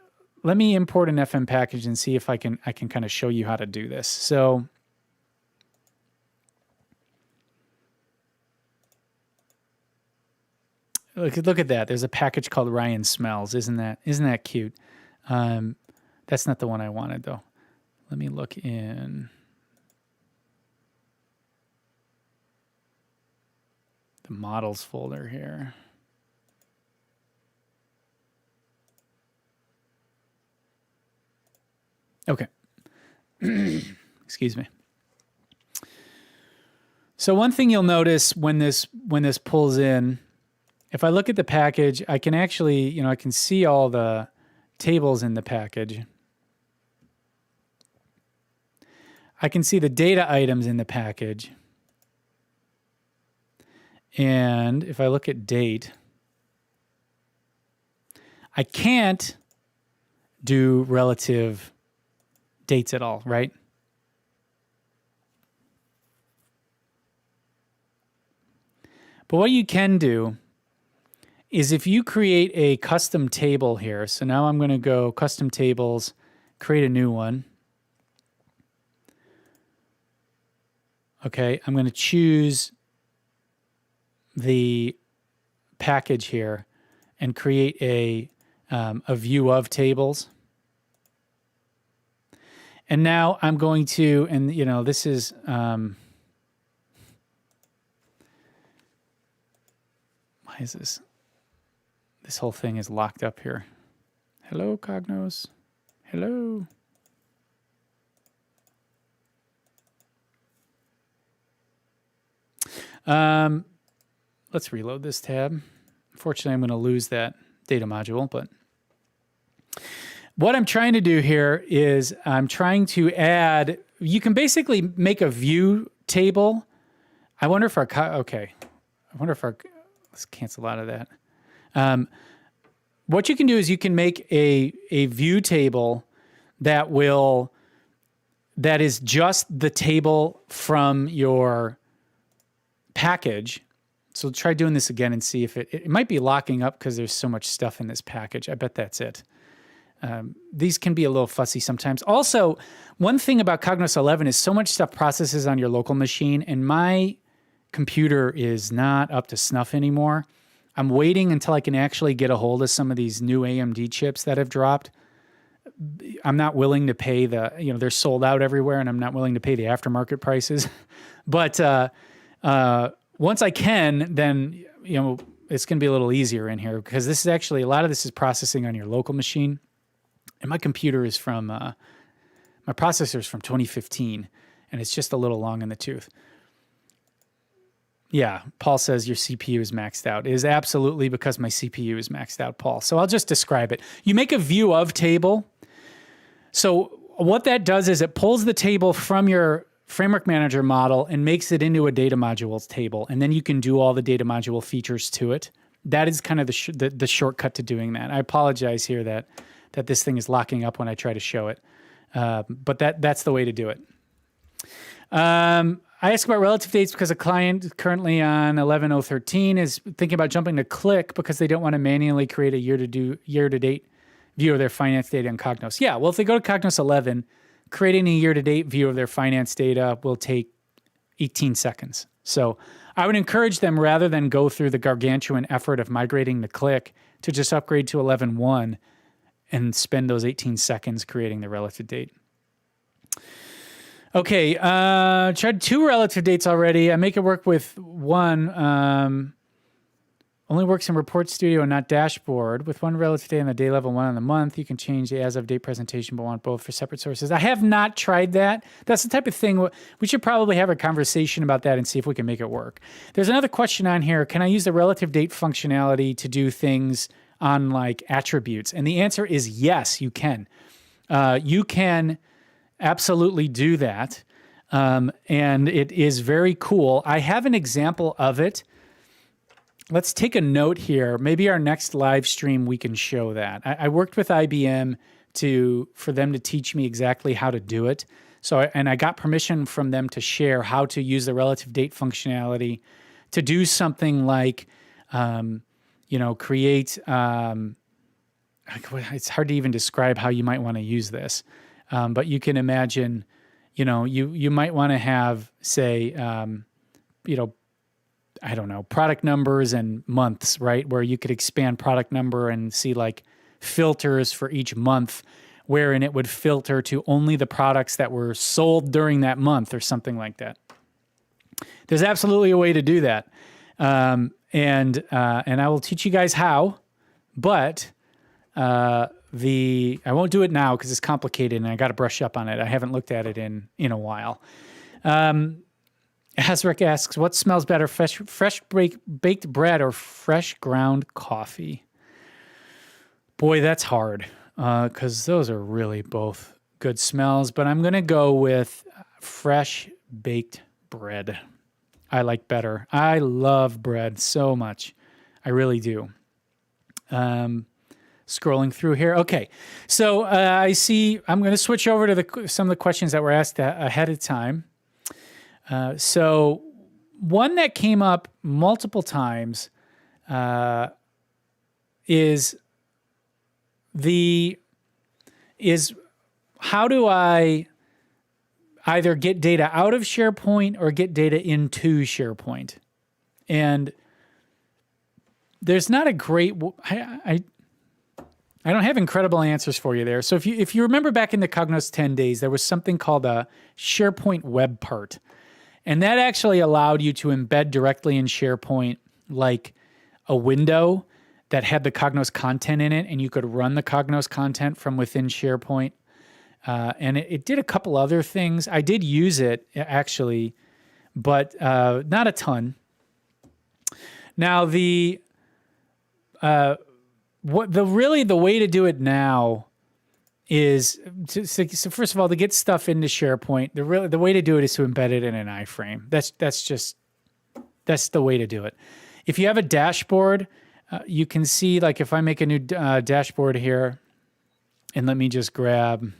Speaker 1: Let me import an FM package and see if I can kind of show you how to do this. So look at that. There's a package called Ryan Smells. Isn't that cute? That's not the one I wanted though. Let me look in the models folder here. Okay. Excuse me. So one thing you'll notice when this pulls in, if I look at the package, I can actually, I can see all the tables in the package. I can see the data items in the package. And if I look at date, I can't do relative dates at all, right? But what you can do is if you create a custom table here, so now I'm going to go custom tables, create a new one. Okay, I'm going to choose the package here and create a view of tables. And now I'm going to, and this is, why is this? This whole thing is locked up here. Hello, Cognos. Hello. Let's reload this tab. Unfortunately, I'm going to lose that data module, but what I'm trying to do here is I'm trying to add, you can basically make a view table. I wonder if let's cancel out of that. What you can do is you can make a view table that is just the table from your package. So try doing this again and see if it might be locking up because there's so much stuff in this package. I bet that's it. These can be a little fussy sometimes. Also, one thing about Cognos 11 is so much stuff processes on your local machine, and my computer is not up to snuff anymore. I'm waiting until I can actually get a hold of some of these new AMD chips that have dropped. I'm not willing to pay they're sold out everywhere, and I'm not willing to pay the aftermarket prices. But once I can, then, it's going to be a little easier in here because this is actually, a lot of this is processing on your local machine. And my computer is from, my processor is from 2015, and it's just a little long in the tooth. Yeah, Paul says your CPU is maxed out. It is absolutely because my CPU is maxed out, Paul. So I'll just describe it. You make a view of table. So what that does is it pulls the table from your framework manager model and makes it into a data modules table. And then you can do all the data module features to it. That is kind of the shortcut to doing that. I apologize here that this thing is locking up when I try to show it. But that's the way to do it. I asked about relative dates because a client currently on 11.013 is thinking about jumping to Click because they don't want to manually create a year-to-date view of their finance data in Cognos. Yeah, well, if they go to Cognos 11, creating a year-to-date view of their finance data will take 18 seconds. So I would encourage them, rather than go through the gargantuan effort of migrating to Click, to just upgrade to 11.1 and spend those 18 seconds creating the relative date. Okay, tried 2 relative dates already. I make it work with one. Only works in Report Studio and not Dashboard. With one relative date on the day level, one on the month, you can change the as of date presentation, but want both for separate sources. I have not tried that. That's the type of thing we should probably have a conversation about that and see if we can make it work. There's another question on here. Can I use the relative date functionality to do things on like attributes? And the answer is yes, you can. You can absolutely do that. And it is very cool. I have an example of it. Let's take a note here. Maybe our next live stream, we can show that. I worked with IBM for them to teach me exactly how to do it. And I got permission from them to share how to use the relative date functionality to do something like, create, it's hard to even describe how you might want to use this. But you can imagine, you might want to have, say, I don't know, product numbers and months, right? Where you could expand product number and see like filters for each month, wherein it would filter to only the products that were sold during that month or something like that. There's absolutely a way to do that. And I will teach you guys how, but I won't do it now because it's complicated and I got to brush up on it. I haven't looked at it in a while. Azric asks, what smells better, fresh baked bread or fresh ground coffee? Boy, that's hard because those are really both good smells, but I'm going to go with fresh baked bread. I like better. I love bread so much. I really do. Scrolling through here. Okay, so I see I'm going to switch over to some of the questions that were asked ahead of time. So one that came up multiple times is how do I either get data out of SharePoint or get data into SharePoint? And there's not a great I don't have incredible answers for you there. So if you remember back in the Cognos 10 days, there was something called a SharePoint web part. And that actually allowed you to embed directly in SharePoint like a window that had the Cognos content in it, and you could run the Cognos content from within SharePoint. And it did a couple other things. I did use it, actually, but not a ton. Now, the way to do it now is so first of all, to get stuff into SharePoint, the way to do it is to embed it in an iframe. That's the way to do it. If you have a dashboard, you can see, like, if I make a new dashboard here, and let me just grab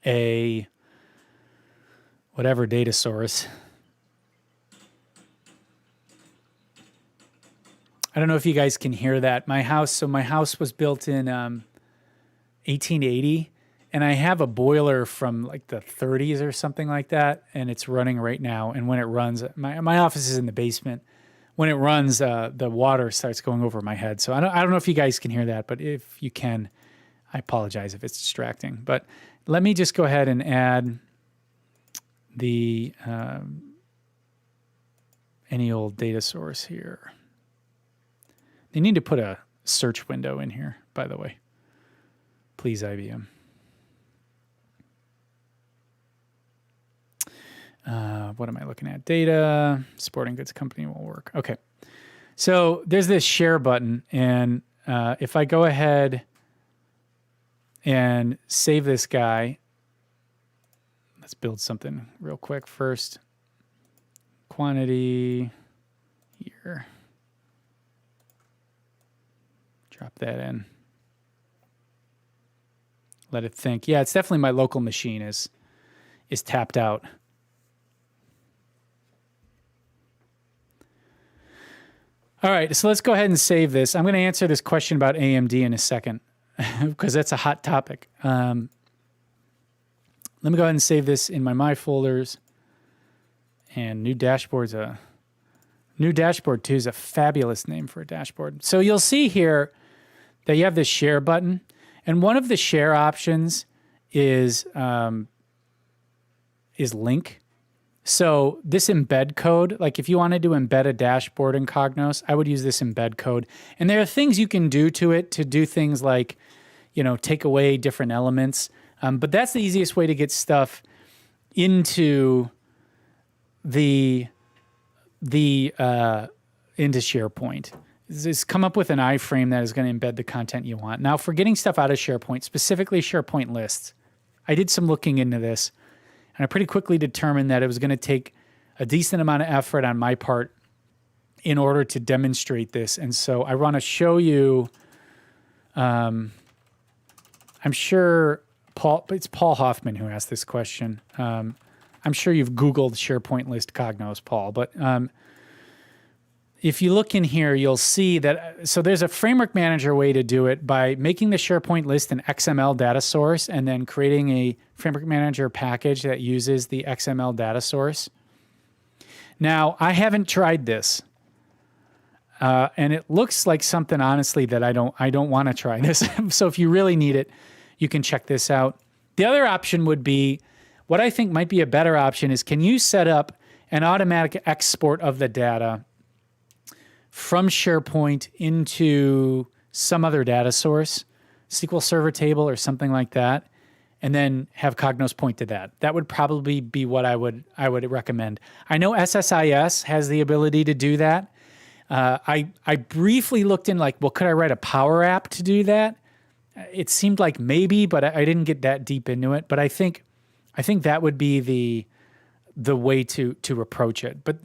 Speaker 1: a whatever data source. I don't know if you guys can hear that. My house was built in 1880, and I have a boiler from like the 30s or something like that, and it's running right now. And when it runs, my office is in the basement. When it runs, the water starts going over my head. So I don't know if you guys can hear that, but if you can, I apologize if it's distracting. But let me just go ahead and add the any old data source here. They need to put a search window in here, by the way. Please, IBM. What am I looking at? Data, sporting goods company will work. Okay. So there's this share button, and if I go ahead and save this guy, Let's build something real quick first. Quantity here. Drop that in. Let it think. Yeah, it's definitely my local machine is tapped out. All right, so let's go ahead and save this. I'm going to answer this question about AMD in a second because that's a hot topic. Let me go ahead and save this in my folders. And new dashboard too is a fabulous name for a dashboard. So you'll see here that you have this share button, and one of the share options is link. So this embed code, like if you wanted to embed a dashboard in Cognos, I would use this embed code. And there are things you can do to it to do things like, take away different elements. But that's the easiest way to get stuff into into SharePoint. Is come up with an iframe that is going to embed the content you want. Now, for getting stuff out of SharePoint, specifically SharePoint lists, I did some looking into this, and I pretty quickly determined that it was going to take a decent amount of effort on my part in order to demonstrate this. And so I want to show you, I'm sure it's Paul Hoffman who asked this question. I'm sure you've Googled SharePoint list Cognos, Paul, but if you look in here, you'll see that, so there's a framework manager way to do it by making the SharePoint list an XML data source and then creating a framework manager package that uses the XML data source. Now, I haven't tried this, and it looks like something, honestly, that I don't want to try this. So if you really need it, you can check this out. The other option would be, what I think might be a better option is, can you set up an automatic export of the data from SharePoint into some other data source, SQL Server table or something like that, and then have Cognos point to that? That would probably be what I would recommend. I know SSIS has the ability to do that. I briefly looked in, like, well, could I write a Power App to do that? It seemed like maybe, but I didn't get that deep into it. But I think that would be the way to approach it. But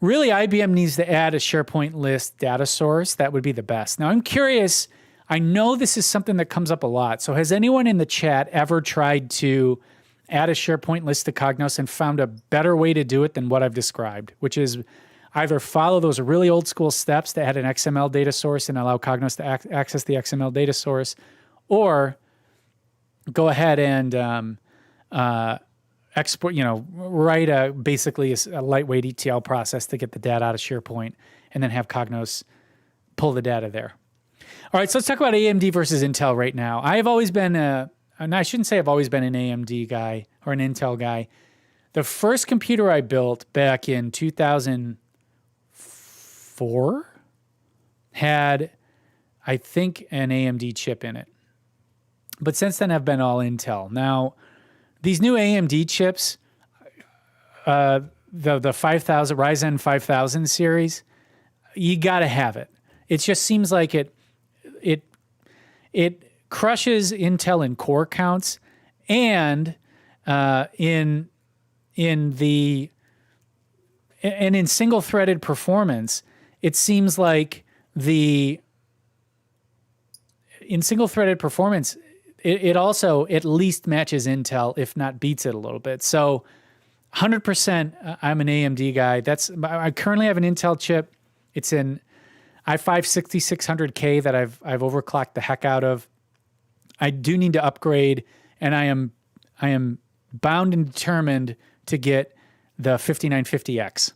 Speaker 1: really, IBM needs to add a SharePoint list data source. That would be the best. Now, I'm curious. I know this is something that comes up a lot. So has anyone in the chat ever tried to add a SharePoint list to Cognos and found a better way to do it than what I've described, which is either follow those really old school steps to add an XML data source and allow Cognos to access the XML data source, or go ahead and export, write basically a lightweight ETL process to get the data out of SharePoint and then have Cognos pull the data there. All right, so let's talk about AMD versus Intel right now. I have always been and I shouldn't say I've always been an AMD guy or an Intel guy. The first computer I built back in 2004 had, I think, an AMD chip in it. But since then, I've been all Intel. Now, these new AMD chips, the 5000 Ryzen 5000 series, you got to have it. It just seems like it crushes Intel in core counts, and in single-threaded performance, it seems like in single-threaded performance, it also at least matches Intel, if not beats it a little bit. So 100%, I'm an AMD guy. I currently have an Intel chip. It's an i5-6600K that I've overclocked the heck out of. I do need to upgrade, and I am bound and determined to get the 5950X.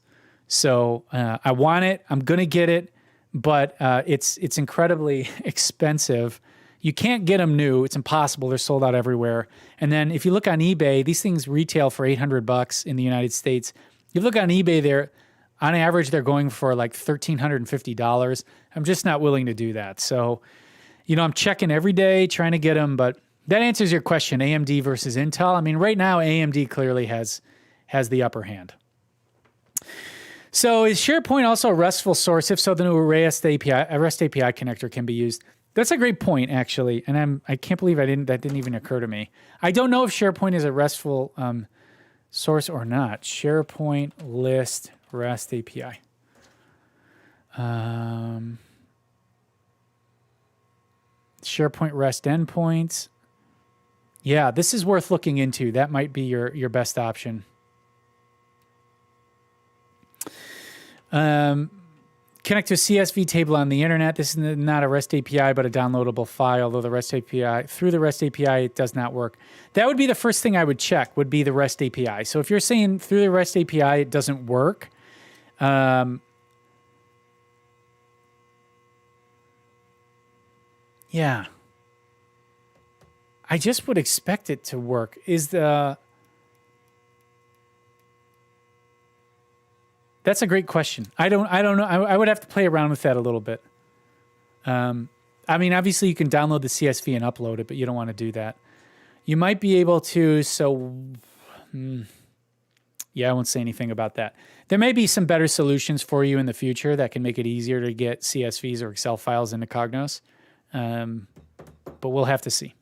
Speaker 1: So I want it. I'm gonna get it, but it's incredibly expensive. You can't get them new. It's impossible. They're sold out everywhere. And then if you look on eBay, these things retail for $800 in the United States. You look on eBay, on average, they're going for like $1,350. I'm just not willing to do that. So, I'm checking every day, trying to get them. But that answers your question, AMD versus Intel. I mean, right now, AMD clearly has the upper hand. So is SharePoint also a RESTful source? If so, the new REST API connector can be used. That's a great point, actually, and I can't believe that didn't even occur to me. I don't know if SharePoint is a RESTful Source or not. SharePoint list REST API. SharePoint REST endpoints. Yeah, this is worth looking into. That might be your best option. Connect to a CSV table on the internet. This is not a REST API, but a downloadable file. Although the REST API, through the REST API, it does not work. That would be the first thing I would check, would be the REST API. So if you're saying through the REST API, it doesn't work, yeah. I just would expect it to work. That's a great question. I don't know. I would have to play around with that a little bit. I mean, obviously you can download the CSV and upload it, but you don't want to do that. You might be able to, yeah, I won't say anything about that. There may be some better solutions for you in the future that can make it easier to get CSVs or Excel files into Cognos. But we'll have to see.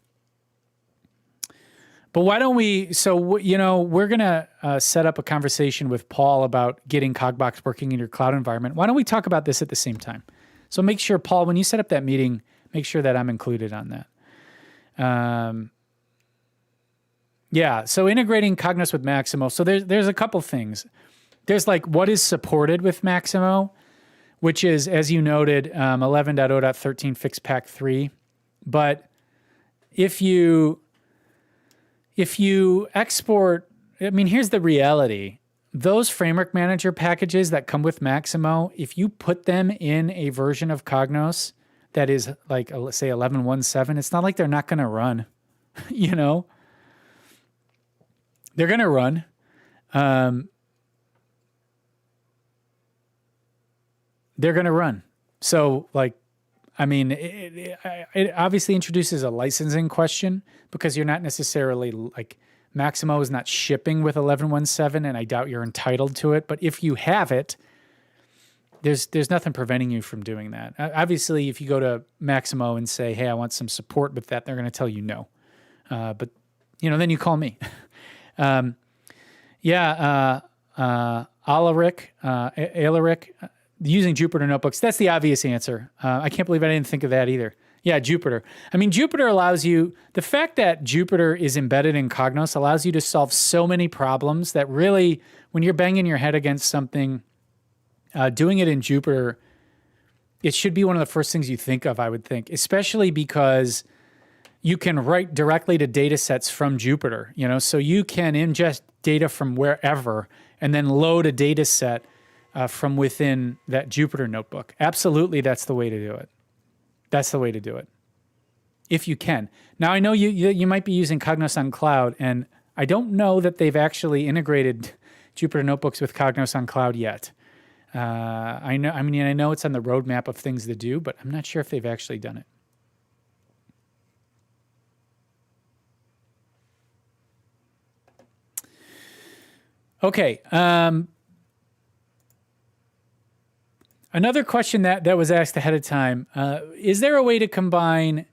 Speaker 1: But why don't we, we're going to set up a conversation with Paul about getting Cogbox working in your cloud environment. Why don't we talk about this at the same time? So make sure, Paul, when you set up that meeting, make sure that I'm included on that. Yeah, so integrating Cognos with Maximo. So there's a couple things. There's like what is supported with Maximo, which is, as you noted, 11.0.13 fixed pack 3. But if you export, I mean, here's the reality. Those framework manager packages that come with Maximo, if you put them in a version of Cognos that is like, let's say 11.1.7, it's not like they're not going to run, you know? They're going to run. They're going to run. So, like, I mean, it obviously introduces a licensing question because you're not necessarily, like, Maximo is not shipping with 11.1.7, and I doubt you're entitled to it. But if you have it, there's nothing preventing you from doing that. Obviously, if you go to Maximo and say, hey, I want some support with that, they're going to tell you no. But, then you call me. Alaric, using Jupyter notebooks. That's the obvious answer. I can't believe I didn't think of that either. Yeah, Jupyter. I mean, Jupyter allows you, the fact that Jupyter is embedded in Cognos allows you to solve so many problems that really, when you're banging your head against something, doing it in Jupyter, it should be one of the first things you think of, I would think, especially because you can write directly to data sets from Jupyter, so you can ingest data from wherever and then load a data set from within that Jupyter notebook. Absolutely, that's the way to do it. That's the way to do it, if you can. Now, I know you might be using Cognos on Cloud, and I don't know that they've actually integrated Jupyter Notebooks with Cognos on Cloud yet. I know it's on the roadmap of things to do, but I'm not sure if they've actually done it. Okay. Another question that was asked ahead of time, is there a way to combine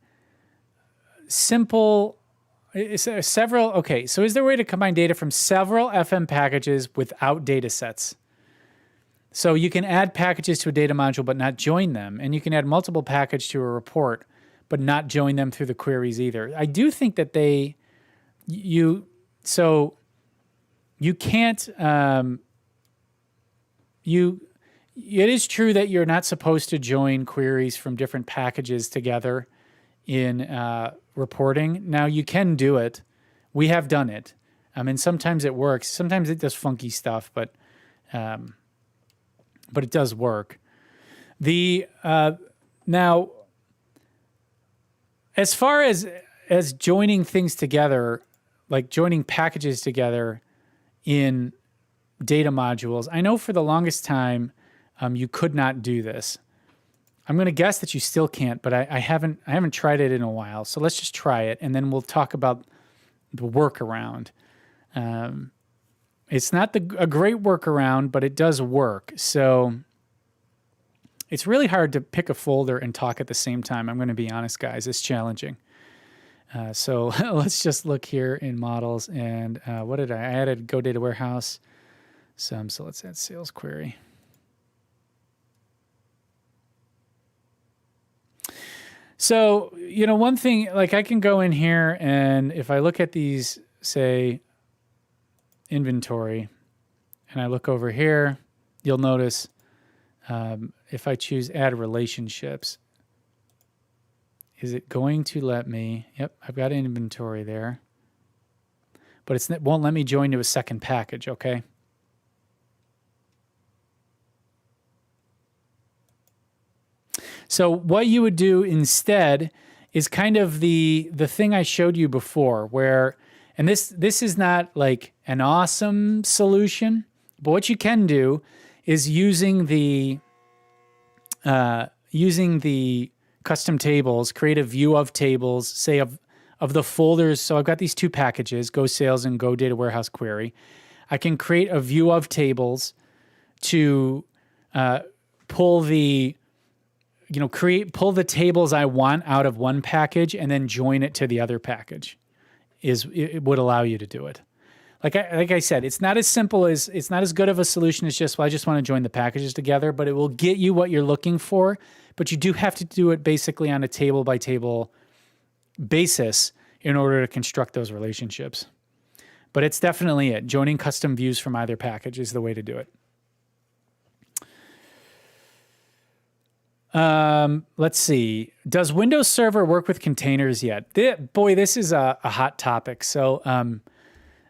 Speaker 1: is there a way to combine data from several FM packages without data sets? So you can add packages to a data module but not join them, and you can add multiple packages to a report but not join them through the queries either. I do think that you can't, it is true that you're not supposed to join queries from different packages together in reporting. Now, you can do it. We have done it. I mean, sometimes it works. Sometimes it does funky stuff, but it does work. Now, as far as joining things together, like joining packages together in data modules, I know for the longest time, you could not do this. I'm going to guess that you still can't, but I haven't tried it in a while. So let's just try it, and then we'll talk about the workaround. It's not a great workaround, but it does work. So it's really hard to pick a folder and talk at the same time. I'm going to be honest, guys. It's challenging. So let's just look here in models. And what did I added? Go data warehouse. So let's add sales query. So, one thing, like I can go in here and if I look at these, say, inventory, and I look over here, you'll notice if I choose add relationships, is it going to let me, yep, I've got inventory there, but it won't let me join to a second package, okay? So what you would do instead is kind of the thing I showed you before where, and this is not like an awesome solution, but what you can do is using the custom tables, create a view of tables, say of the folders. So I've got these two packages, Go Sales and Go Data Warehouse Query. I can create a view of tables to pull the tables I want out of one package and then join it to the other package. It would allow you to do it. Like I said, it's not as simple as, it's not as good of a solution as just, well, I just want to join the packages together, but it will get you what you're looking for. But you do have to do it basically on a table by table basis in order to construct those relationships. But it's definitely it. Joining custom views from either package is the way to do it. Let's see. Does Windows Server work with containers yet? This is a hot topic. So,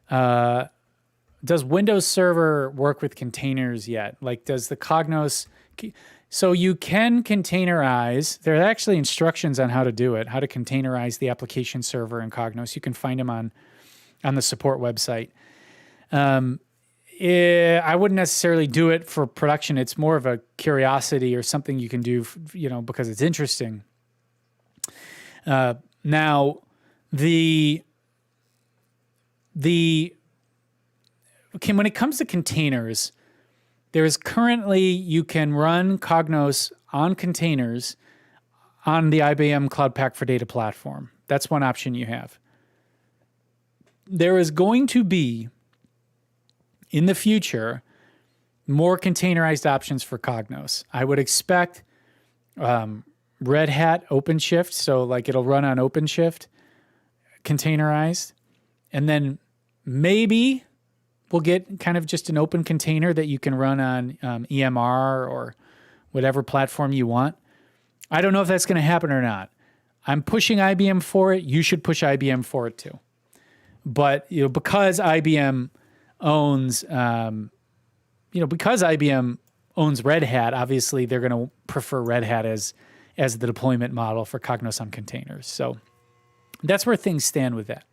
Speaker 1: does Windows Server work with containers yet? Like, does the Cognos... So you can containerize. There are actually instructions on how to do it, how to containerize the application server in Cognos. You can find them on the support website. I wouldn't necessarily do it for production. It's more of a curiosity or something you can do, because it's interesting. Now, when it comes to containers, there is currently, you can run Cognos on containers on the IBM Cloud Pak for Data platform. That's one option you have. There is going to be, in the future, more containerized options for Cognos. I would expect Red Hat OpenShift, so like it'll run on OpenShift, containerized, and then maybe we'll get kind of just an open container that you can run on EMR or whatever platform you want. I don't know if that's going to happen or not. I'm pushing IBM for it. You should push IBM for it too. But because IBM owns, because IBM owns Red Hat, obviously they're going to prefer Red Hat as the deployment model for Cognos on containers. So that's where things stand with that.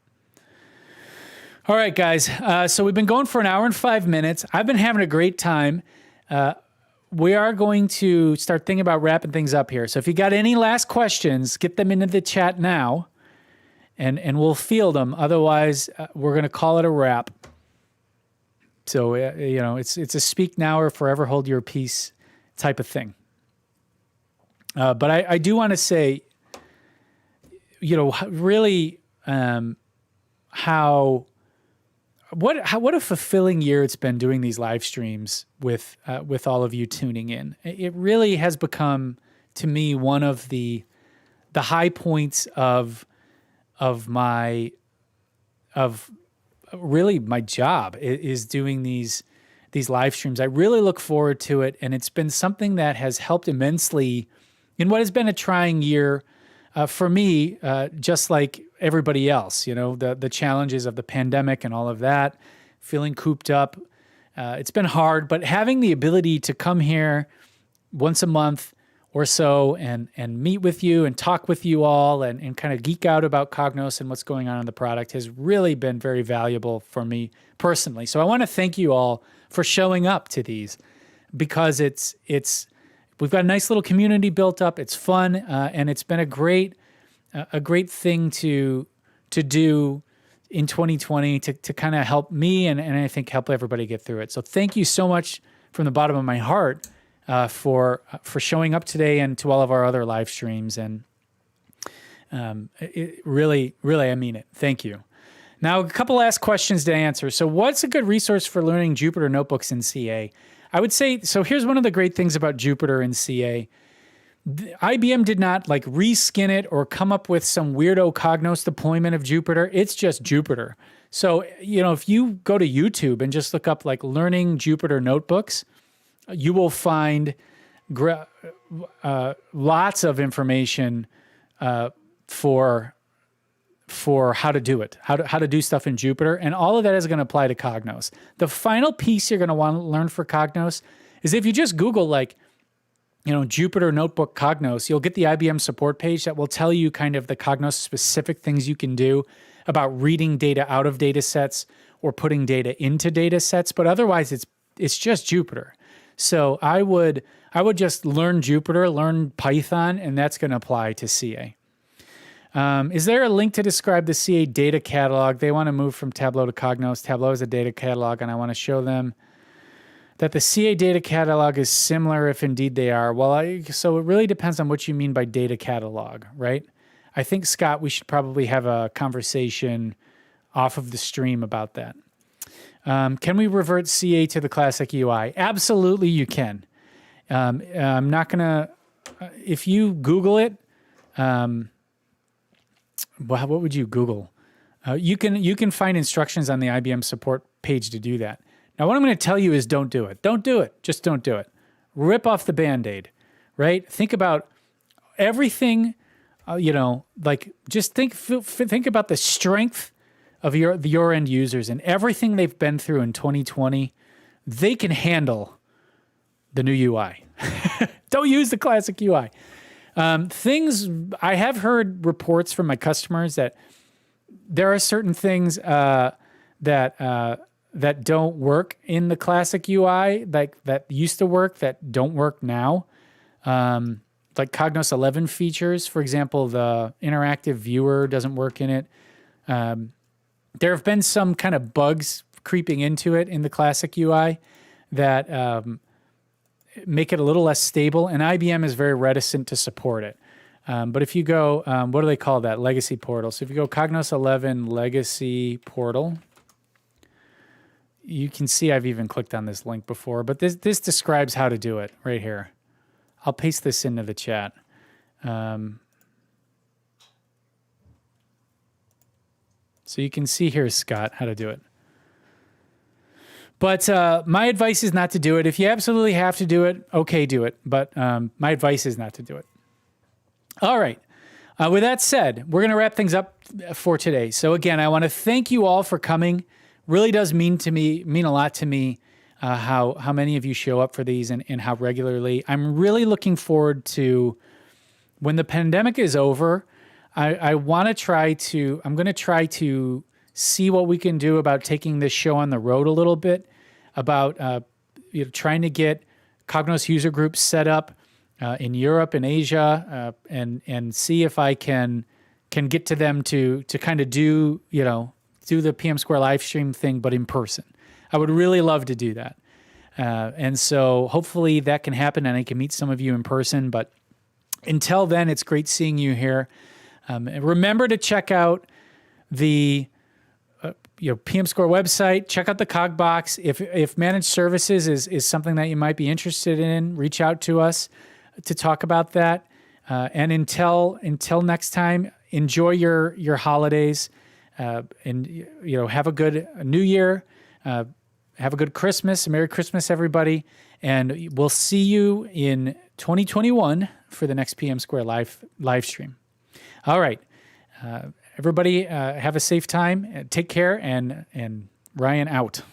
Speaker 1: All right, guys. So we've been going for an hour and 5 minutes. I've been having a great time. We are going to start thinking about wrapping things up here. So if you got any last questions, get them into the chat now, and we'll field them. Otherwise, we're going to call it a wrap. So, it's a speak now or forever hold your peace type of thing. But I do want to say, really what a fulfilling year it's been doing these live streams with all of you tuning in. It really has become, to me, one of the high points of really my job is doing these live streams. I really look forward to it, and it's been something that has helped immensely in what has been a trying year for me, just like everybody else. The challenges of the pandemic and all of that, feeling cooped up. It's been hard, but having the ability to come here once a month or so and meet with you and talk with you all and kind of geek out about Cognos and what's going on in the product has really been very valuable for me personally. So I want to thank you all for showing up to these, because we've got a nice little community built up. It's fun, and it's been a great thing to do in 2020 to kind of help me and I think help everybody get through it. So thank you so much from the bottom of my heart for showing up today and to all of our other live streams. And Really, I mean it. Thank you. Now, a couple last questions to answer. So what's a good resource for learning Jupyter Notebooks in CA? I would say, so here's one of the great things about Jupyter in CA. IBM did not like reskin it or come up with some weirdo Cognos deployment of Jupyter. It's just Jupyter. So, if you go to YouTube and just look up like learning Jupyter Notebooks, you will find lots of information for how to do it, how to do stuff in Jupyter, and all of that is going to apply to Cognos. The final piece you're going to want to learn for Cognos is if you just Google like, Jupyter Notebook Cognos, you'll get the IBM support page that will tell you kind of the Cognos specific things you can do about reading data out of data sets or putting data into data sets. But otherwise, it's just Jupyter. So I would just learn Jupyter, learn Python, and that's going to apply to CA. Is there a link to describe the CA data catalog? They want to move from Tableau to Cognos. Tableau is a data catalog, and I want to show them that the CA data catalog is similar if indeed they are. Well, so it really depends on what you mean by data catalog, right? I think, Scott, we should probably have a conversation off of the stream about that. Can we revert CA to the classic UI? Absolutely, you can. I'm not going to, if you Google it, what would you Google? You can find instructions on the IBM support page to do that. Now, what I'm going to tell you is don't do it. Don't do it. Just don't do it. Rip off the Band-Aid, right? Think about everything, just think about the strength of your end users and everything they've been through in 2020. They can handle the new UI. Don't use the classic UI. I have heard reports from my customers that there are certain things that don't work in the classic UI, like that used to work, that don't work now. Like Cognos 11 features, for example, the interactive viewer doesn't work in it. There have been some kind of bugs creeping into it in the classic UI that make it a little less stable, and IBM is very reticent to support it. But if you go, what do they call that? Legacy portal. So if you go Cognos 11 Legacy portal, you can see I've even clicked on this link before, but this describes how to do it right here. I'll paste this into the chat. So you can see here, Scott, how to do it. But my advice is not to do it. If you absolutely have to do it, okay, do it. But my advice is not to do it. All right. With that said, we're going to wrap things up for today. So again, I want to thank you all for coming. Really does mean a lot to me how many of you show up for these and how regularly. I'm really looking forward to when the pandemic is over. I'm going to try to see what we can do about taking this show on the road a little bit, about trying to get Cognos user groups set up in Europe and Asia, and see if I can get to them to kind of do the PM Square live stream thing, but in person. I would really love to do that. And so hopefully that can happen and I can meet some of you in person. But until then, it's great seeing you here. And remember to check out the PM Square website. Check out the Cog box. If managed services is something that you might be interested in, reach out to us to talk about that. And until next time, enjoy your holidays. And have a good New Year, have a good Christmas, Merry Christmas, everybody, and we'll see you in 2021 for the next PM Square live stream. All right, everybody, have a safe time, take care, and Ryan out.